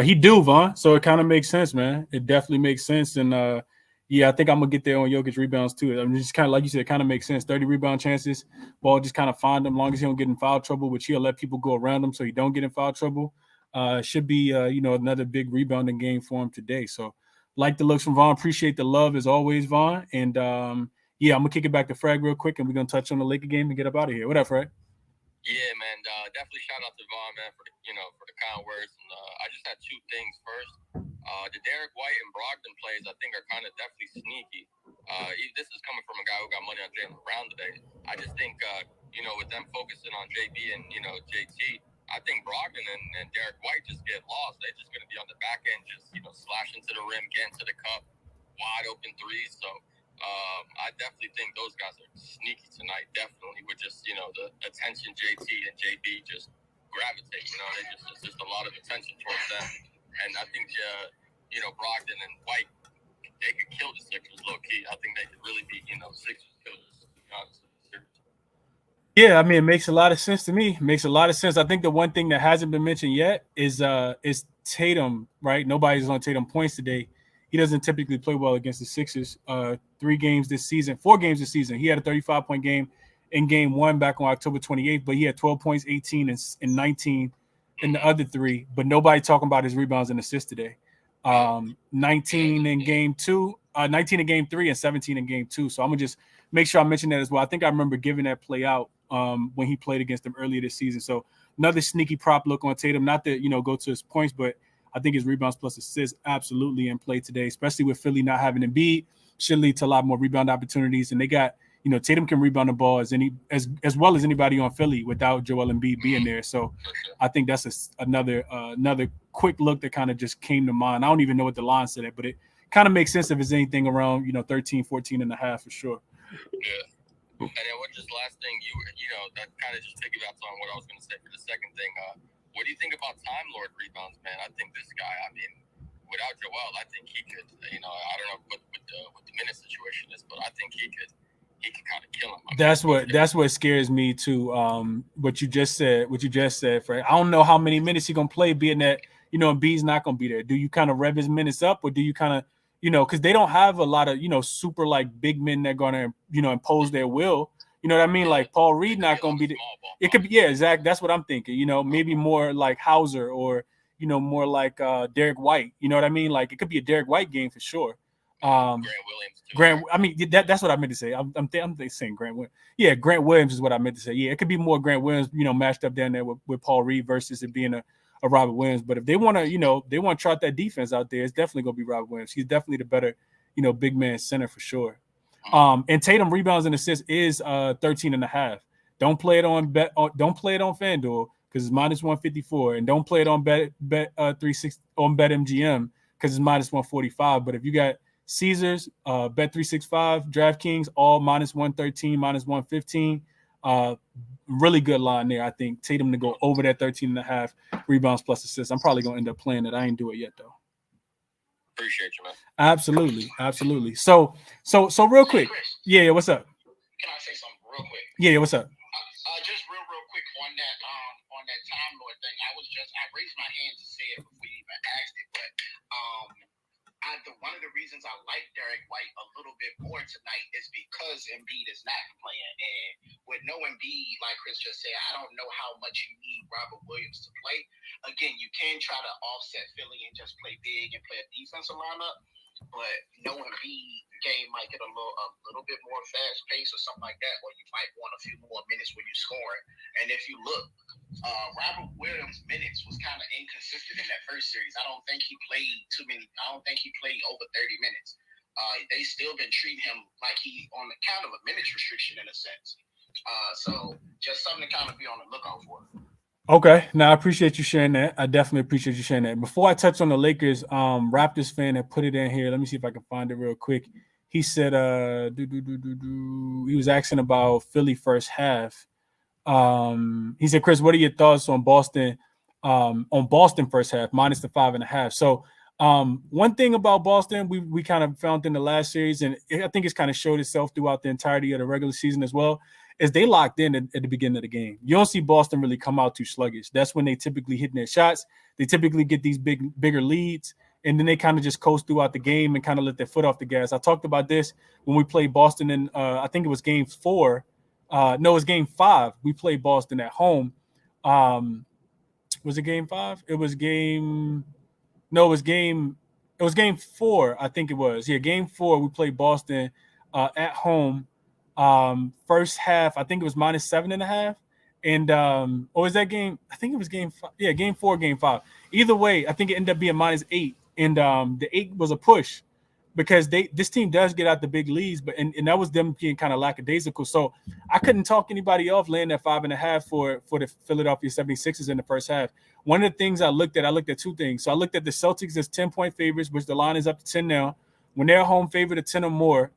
S1: he do, Vaughn. So it kind of makes sense, man. It definitely makes sense. And I think I'm gonna get there on Jokic rebounds too. I mean, just kind of like you said, it kind of makes sense. 30 rebound chances. Ball just kind of find him, as long as he don't get in foul trouble, which he'll let people go around him so he don't get in foul trouble. Should be another big rebounding game for him today. So like the looks from Vaughn. Appreciate the love as always, Vaughn. And Yeah, I'm gonna kick it back to Frag real quick, and we're gonna touch on the Laker game and get up out of here. What up, Frag?
S2: Yeah, man. Definitely shout out to Vaughn, man, for the kind words. And I just had two things. First, the Derek White and Brogdon plays I think are kind of definitely sneaky. This is coming from a guy who got money on Jaylen Brown today. I just think with them focusing on JB and JT, I think Brogdon and Derek White just get lost. They're just going to be on the back end, just slashing to the rim, getting to the cup, wide open threes. So. I definitely think those guys are sneaky tonight. Definitely with just the attention JT and JB just gravitate. It's just a lot of attention towards them. And I think Brogdon and White, they could kill the Sixers low key. I think they could really be Sixers killers. To be honest with you.
S1: Yeah, I mean, it makes a lot of sense to me. It makes a lot of sense. I think the one thing that hasn't been mentioned yet is Tatum, right? Nobody's on Tatum points today. He doesn't typically play well against the Sixers. 4 games this season. He had a 35-point game in game 1 back on October 28th, but he had 12 points, 18, and 19 in the other 3. But nobody talking about his rebounds and assists today. 19 in game 2, 19 in game 3, and 17 in game 2. So I'm gonna just make sure I mention that as well. I think I remember giving that play out when he played against them earlier this season. So another sneaky prop look on Tatum. Not to go to his points, but I think his rebounds plus assists absolutely in play today, especially with Philly not having Embiid. Should lead to a lot more rebound opportunities. And they got, Tatum can rebound the ball as well as anybody on Philly without Joel Embiid being there. So I think that's another quick look that kind of just came to mind. I don't even know what the line said it, but it kind of makes sense if it's anything around 13, 14 and a half for sure.
S2: Yeah. And then just last thing, that kind of just piggybacks on what I was going to say for the second thing. What do you think about Time Lord rebounds, man? I think this guy, without Joel, I think he could, I don't know what the minute situation is, but I think he could kind of kill him.
S1: That's what scares me too. What you just said, Frank. I don't know how many minutes he's gonna play, being that Embiid's not gonna be there. Do you kind of rev his minutes up, or do you kind of because they don't have a lot of super like big men that are gonna impose their will. You know what I mean? Like Paul Reed not gonna be there. It could be Zach. That's what I'm thinking. Maybe more like Hauser or more like Derek White. You know what I mean? Like it could be a Derek White game for sure.
S2: Grant Williams too.
S1: I mean that's what I meant to say. I'm saying Grant Williams. Yeah, Grant Williams is what I meant to say. Yeah, it could be more Grant Williams, matched up down there with Paul Reed versus it being a Robert Williams. But if they want to, trot that defense out there, it's definitely gonna be Robert Williams. He's definitely the better, big man center for sure. And Tatum rebounds and assists is 13.5. Don't play it on FanDuel because it's minus 154, and don't play it on bet 360 on BetMGM because it's minus 145. But if you got Caesars, bet 365, DraftKings, all minus 113, minus 115. Really good line there. I think Tatum to go over that 13.5 rebounds plus assists. I'm probably gonna end up playing it. I ain't do it yet though.
S2: Appreciate you, man.
S1: Absolutely. So real quick. Yeah, what's up?
S7: Can I say something real quick?
S1: Yeah, what's up?
S7: Just real quick on that Time Lord thing. I raised my hand to say it before you even asked it, but one of the reasons I like Derek White a little bit more tonight is because Embiid is not playing, and with no Embiid, like Chris just said, I don't know how much you need Robert Williams to play. Again, you can try to offset Philly and just play big and play a defensive lineup, but no Embiid game might get a little bit more fast pace or something like that, or you might want a few more minutes when you score. And if you look, Robert Williams' minutes was kind of inconsistent in that first series. I don't think he played over 30 minutes. They still been treating him like he on the count of a minutes restriction in a sense. So just something to kind of be on the lookout for.
S1: Okay, now I appreciate you sharing that. I definitely appreciate you sharing that. Before I touch on the Lakers, Raptors fan that put it in here. Let me see if I can find it real quick. He said, he was asking about Philly first half. He said, Chris, what are your thoughts on Boston first half, minus the 5.5? So one thing about Boston, we kind of found in the last series, and I think it's kind of showed itself throughout the entirety of the regular season as well, is they locked in at the beginning of the game. You don't see Boston really come out too sluggish. That's when they typically hit their shots. They typically get these bigger leads, and then they kind of just coast throughout the game and kind of let their foot off the gas. I talked about this when we played Boston in, I think it was game 4. No, it was game 5. We played Boston at home. Was it game 5? It was game 4. I think it was. Yeah, game 4. We played Boston at home. First half, I think it was -7.5. And or is that game? I think it was game 5. Yeah, game 4, game 5. Either way, I think it ended up being -8. And the 8 was a push because this team does get out the big leads, but and that was them being kind of lackadaisical. So I couldn't talk anybody off laying that 5.5 for the Philadelphia 76ers in the first half. One of the things I looked at two things. So I looked at the Celtics as 10-point favorites, which the line is up to 10 now. When they're home favorite of 10 or more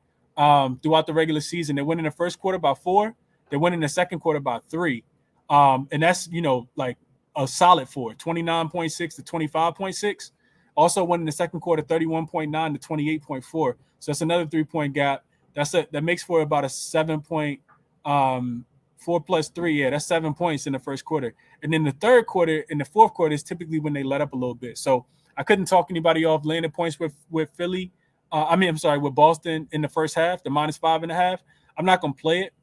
S1: throughout the regular season, they win in the first quarter by 4. They win in the second quarter by 3. And that's, like a solid 4, 29.6 to 25.6. Also won in the second quarter, 31.9 to 28.4. So that's another 3-point gap. That makes for about a 7-point 4 plus 3. Yeah, that's 7 points in the first quarter. And then the third quarter and the fourth quarter is typically when they let up a little bit. So I couldn't talk anybody off laying the points with Philly. With Boston in the first half, the -5.5. I'm not going to play it,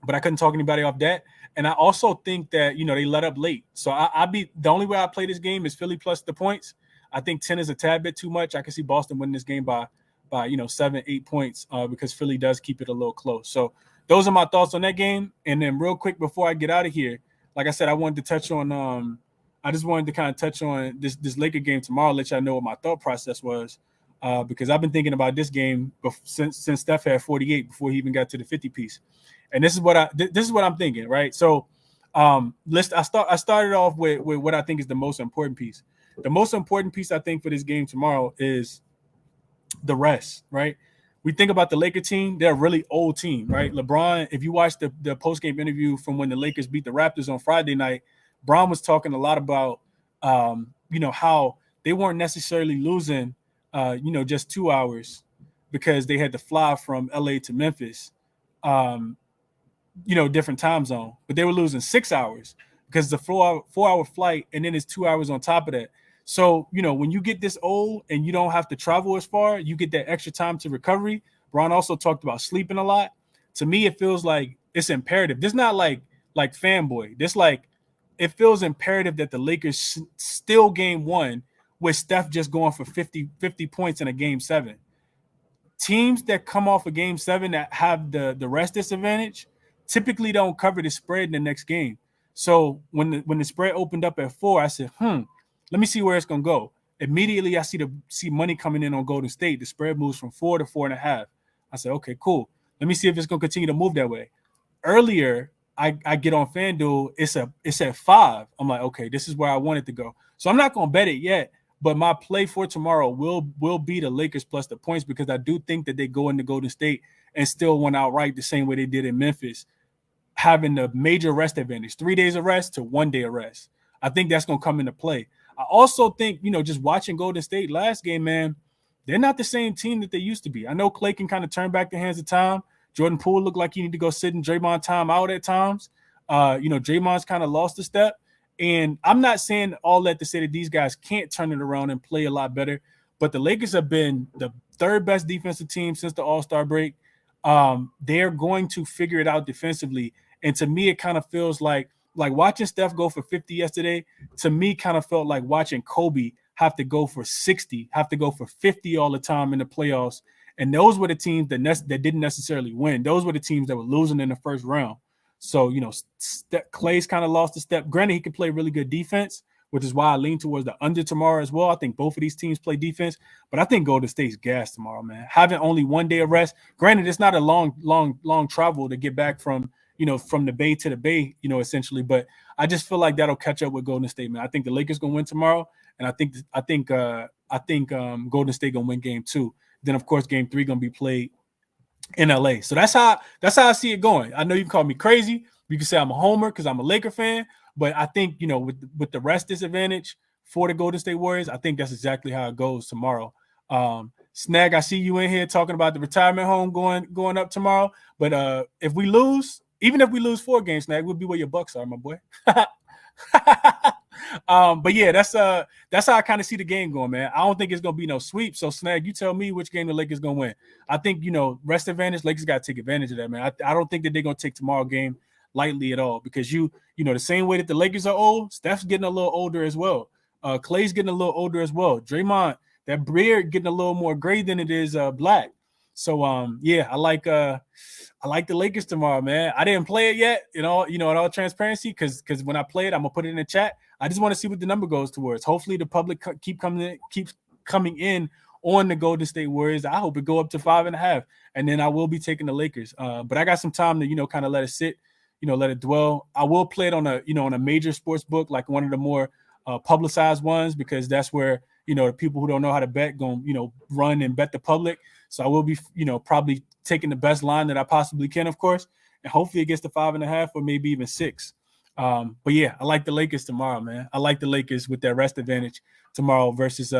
S1: but I couldn't talk anybody off that. And I also think that, they let up late. So the only way I play this game is Philly plus the points. I think 10 is a tad bit too much. I can see Boston winning this game by 7-8 points because Philly does keep it a little close. So those are my thoughts on that game. And then real quick before I get out of here, like I said, I wanted to touch on I just wanted to kind of touch on this Laker game tomorrow, let y'all know what my thought process was. Because I've been thinking about this game since Steph had 48 before he even got to the 50 piece. And this is what I'm thinking, right? So I started off with what I think is the most important piece. The most important piece I think for this game tomorrow is the rest, right? We think about the Laker team, they're a really old team, right? LeBron, if you watch the post-game interview from when the Lakers beat the Raptors on Friday night, Bron was talking a lot about how they weren't necessarily losing just 2 hours because they had to fly from LA to Memphis, different time zone, but they were losing 6 hours because the 4-hour flight and then it's 2 hours on top of that. So, when you get this old and you don't have to travel as far, you get that extra time to recovery. Bron also talked about sleeping a lot. To me, it feels like it's imperative. This is not like fanboy. This it feels imperative that the Lakers still game 1 with Steph just going for 50 points in a game 7. Teams that come off a game 7 that have the rest disadvantage typically don't cover the spread in the next game. So when the spread opened up at 4, I said, let me see where it's gonna go. Immediately, I see money coming in on Golden State. The spread moves from 4 to 4.5. I said, okay, cool. Let me see if it's gonna continue to move that way. Earlier, I get on FanDuel. It's at 5. I'm like, okay, this is where I want it to go. So I'm not gonna bet it yet. But my play for tomorrow will be the Lakers plus the points because I do think that they go into Golden State and still win outright the same way they did in Memphis, having the major rest advantage, 3 days of rest to 1 day of rest. I think that's going to come into play. I also think, just watching Golden State last game, man, they're not the same team that they used to be. I know Clay can kind of turn back the hands of time. Jordan Poole looked like he need to go sit in Draymond time out at times. Draymond's kind of lost a step. And I'm not saying all that to say that these guys can't turn it around and play a lot better, but the Lakers have been the third best defensive team since the All-Star break. They're going to figure it out defensively. And to me, it kind of feels like watching Steph go for 50 yesterday, to me kind of felt like watching Kobe have to go for 60, have to go for 50 all the time in the playoffs. And those were the teams that didn't necessarily win. Those were the teams that were losing in the first round. So, Clay's kind of lost a step. Granted, he can play really good defense, which is why I lean towards the under tomorrow as well. I think both of these teams play defense, but I think Golden State's gas tomorrow, man. Having only 1 day of rest. Granted, it's not a long travel to get back from the Bay to the Bay, essentially. But I just feel like that'll catch up with Golden State, man. I think the Lakers gonna win tomorrow, and I think Golden State gonna win game 2. Then, of course, game 3 gonna be played in LA. So that's how I see it going. I know you can call me crazy. You can say I'm a homer because I'm a Laker fan, but I think, with the rest disadvantage for the Golden State Warriors, I think that's exactly how it goes tomorrow. Snag, I see you in here talking about the retirement home going up tomorrow. But if we lose, even if we lose 4 games, Snag, we'll be where your Bucks are, my boy. But yeah, that's how I kind of see the game going, man. I don't think it's gonna be no sweep. So Snag, you tell me which game the Lakers gonna win. I think rest advantage, Lakers gotta take advantage of that, man. I don't think that they're gonna take tomorrow's game lightly at all because the same way that the Lakers are old, Steph's getting a little older as well. Clay's getting a little older as well. Draymond, that beard getting a little more gray than it is black. So yeah, I like the Lakers tomorrow, man. I didn't play it yet, in all transparency, because when I play it, I'm gonna put it in the chat. I just want to see what the number goes towards. Hopefully, the public keeps coming in on the Golden State Warriors. I hope it go up to 5.5, and then I will be taking the Lakers. But I got some time to kind of let it sit, let it dwell. I will play it on a major sports book, like one of the more publicized ones, because that's where the people who don't know how to bet go run and bet the public. So I will be probably taking the best line that I possibly can, of course, and hopefully it gets to 5.5 or maybe even 6. But yeah, I like the Lakers tomorrow, man. I like the Lakers with that rest advantage tomorrow versus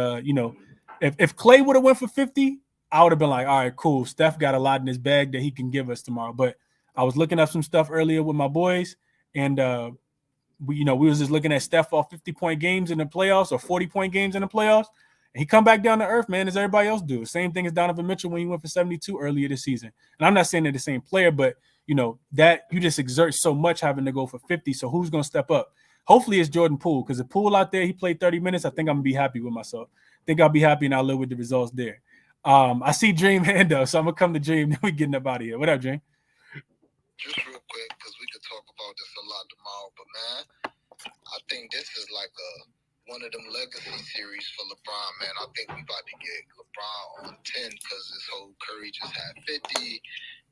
S1: if Clay would have went for 50, I would have been like, all right, cool. Steph got a lot in his bag that he can give us tomorrow. But I was looking up some stuff earlier with my boys, and we was just looking at Steph off 50-point games in the playoffs or 40-point games in the playoffs. And he come back down to earth, man, as everybody else do. Same thing as Donovan Mitchell when he went for 72 earlier this season. And I'm not saying they're the same player, but that you just exert so much having to go for 50. So who's gonna step up? Hopefully it's Jordan Poole, because if Poole out there, he played 30 minutes, I think I'm gonna be happy with myself. I think I'll be happy and I'll live with the results there. I see Dream hand up, so I'm gonna come to Dream. Then we getting up out of here. What up, Dream?
S3: Just real quick, because we could talk about this a lot tomorrow, but man, I think this is like one of them legacy series for LeBron, man. I think we about to get LeBron on 10 because this whole Curry just had 50,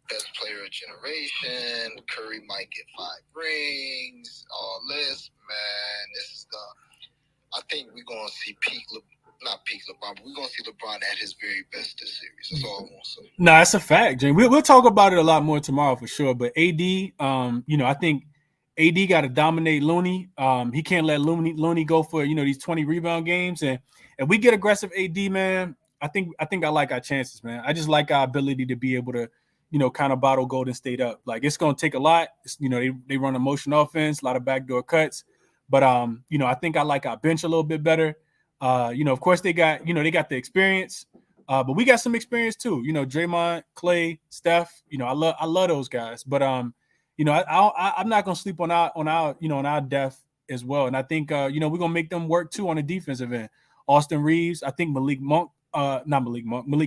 S3: best player of generation. Curry might get 5 rings, all this, man. This is I think we're going to see not peak LeBron, but we're going to see LeBron at his very best this series. That's all I want to say.
S1: No, that's a fact, Jay. We'll talk about it a lot more tomorrow for sure. But AD, I think AD got to dominate Looney. He can't let Looney go for these 20 rebound games. And if we get aggressive AD, man, I think I like our chances, man. I just like our ability to be able to kind of bottle Golden State up. Like, it's going to take a lot. They run a motion offense, a lot of backdoor cuts. But I think I like our bench a little bit better. Of course they got the experience, but we got some experience too. Draymond, Clay, Steph. I love those guys. But I'm not gonna sleep on our depth as well. And I think we're gonna make them work too on the defensive end. Austin Reeves, I think Malik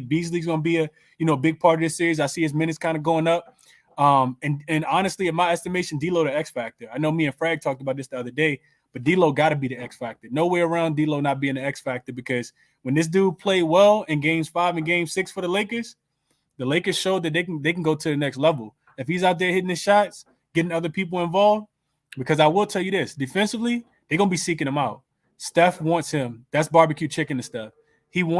S1: Beasley's gonna be a big part of this series. I see his minutes kind of going up. And honestly, in my estimation, D'Lo the X factor. I know me and Frag talked about this the other day, but D'Lo got to be the X factor. No way around D'Lo not being the X factor, because when this dude played well in Games 5 and Game 6 for the Lakers showed that they can go to the next level. If he's out there hitting his shots, getting other people involved, because I will tell you this, defensively, they're gonna be seeking him out. Steph wants him. That's barbecue chicken to Steph.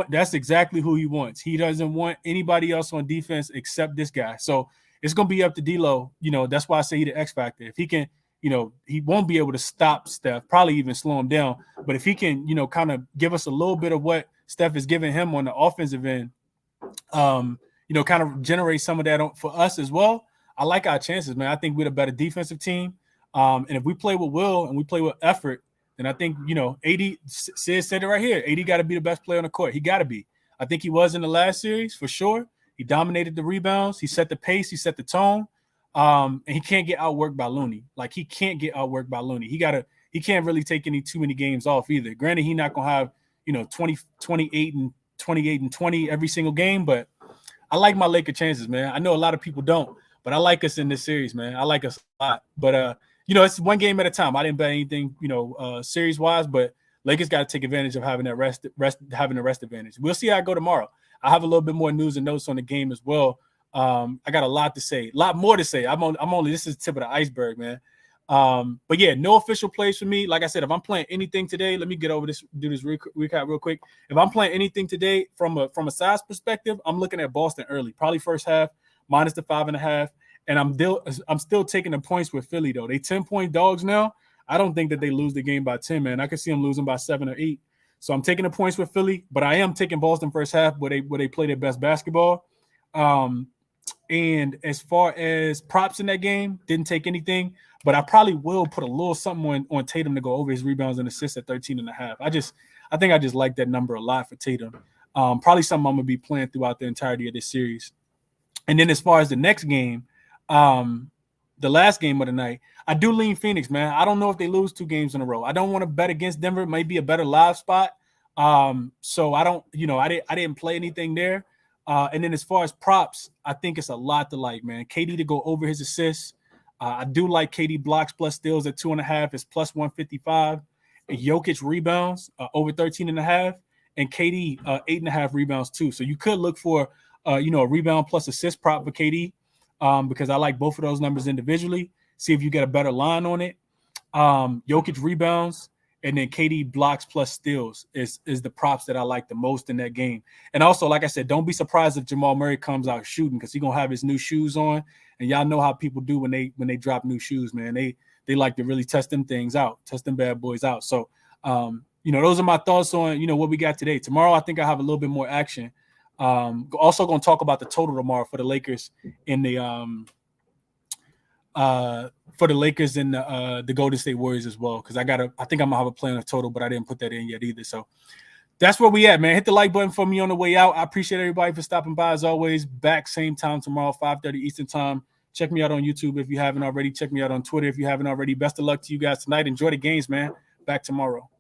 S1: That's exactly who he wants. He doesn't want anybody else on defense except this guy. So it's gonna be up to D'Lo. That's why I say he the X factor. If he can, he won't be able to stop Steph, probably even slow him down. But if he can, kind of give us a little bit of what Steph is giving him on the offensive end, kind of generate some of that for us as well, I like our chances, man. I think we're the better defensive team. And if we play with will and we play with effort, then I think, AD, Sid said it right here, AD got to be the best player on the court. He got to be. I think he was in the last series for sure. He dominated the rebounds. He set the pace. He set the tone. And he can't get outworked by Looney. Like, he can't get outworked by Looney. He can't really take too many games off either. Granted, he's not gonna have 28 and 20 every single game, but I like my Laker chances, man. I know a lot of people don't, but I like us in this series, man. I like us a lot. But it's one game at a time. I didn't bet anything, series wise, but Lakers got to take advantage of having that having the rest advantage. We'll see how I go tomorrow. I have a little bit more news and notes on the game as well. I got a lot more to say. This is the tip of the iceberg, man. But yeah, no official plays for me. Like I said, if I'm playing anything today, let me get over this, do this recap real quick. If I'm playing anything today from a size perspective, I'm looking at Boston early, probably first half, minus the 5.5. And I'm still taking the points with Philly though. They 10-point dogs now. I don't think that they lose the game by 10, man. I could see them losing by 7 or 8. So I'm taking the points with Philly, but I am taking Boston first half where they play their best basketball. And as far as props in that game, didn't take anything, but I probably will put a little something on Tatum to go over his rebounds and assists at 13.5. I think I just like that number a lot for Tatum. Probably something I'm gonna be playing throughout the entirety of this series. And then as far as the next game, the last game of the night, I do lean Phoenix, man. I don't know if they lose 2 games in a row. I don't want to bet against Denver. It might be a better live spot. So I don't, I didn't play anything there. And then as far as props, I think it's a lot to like, man. KD to go over his assists. I do like KD blocks plus steals at 2.5 is plus 155. Jokic rebounds over 13.5, and KD 8.5 rebounds too. So you could look for a rebound plus assist prop for KD because I like both of those numbers individually. See if you get a better line on it. Jokic rebounds and then KD blocks plus steals is the props that I like the most in that game. And also, like I said, don't be surprised if Jamal Murray comes out shooting because he's gonna have his new shoes on. And y'all know how people do when they drop new shoes, man. They like to really test them things out, test them bad boys out. So those are my thoughts on what we got today. Tomorrow, I think I have a little bit more action. Also going to talk about the total tomorrow for the Lakers in the the Golden State Warriors as well, because I think I'm gonna have a plan of total, but I didn't put that in yet either. So that's where we at, man. Hit the like button for me on the way out. I appreciate everybody for stopping by as always. Back same time tomorrow, 5:30 Eastern time. Check me out on YouTube if you haven't already. Check me out on Twitter if you haven't already. Best of luck to you guys tonight. Enjoy the games, man. Back tomorrow.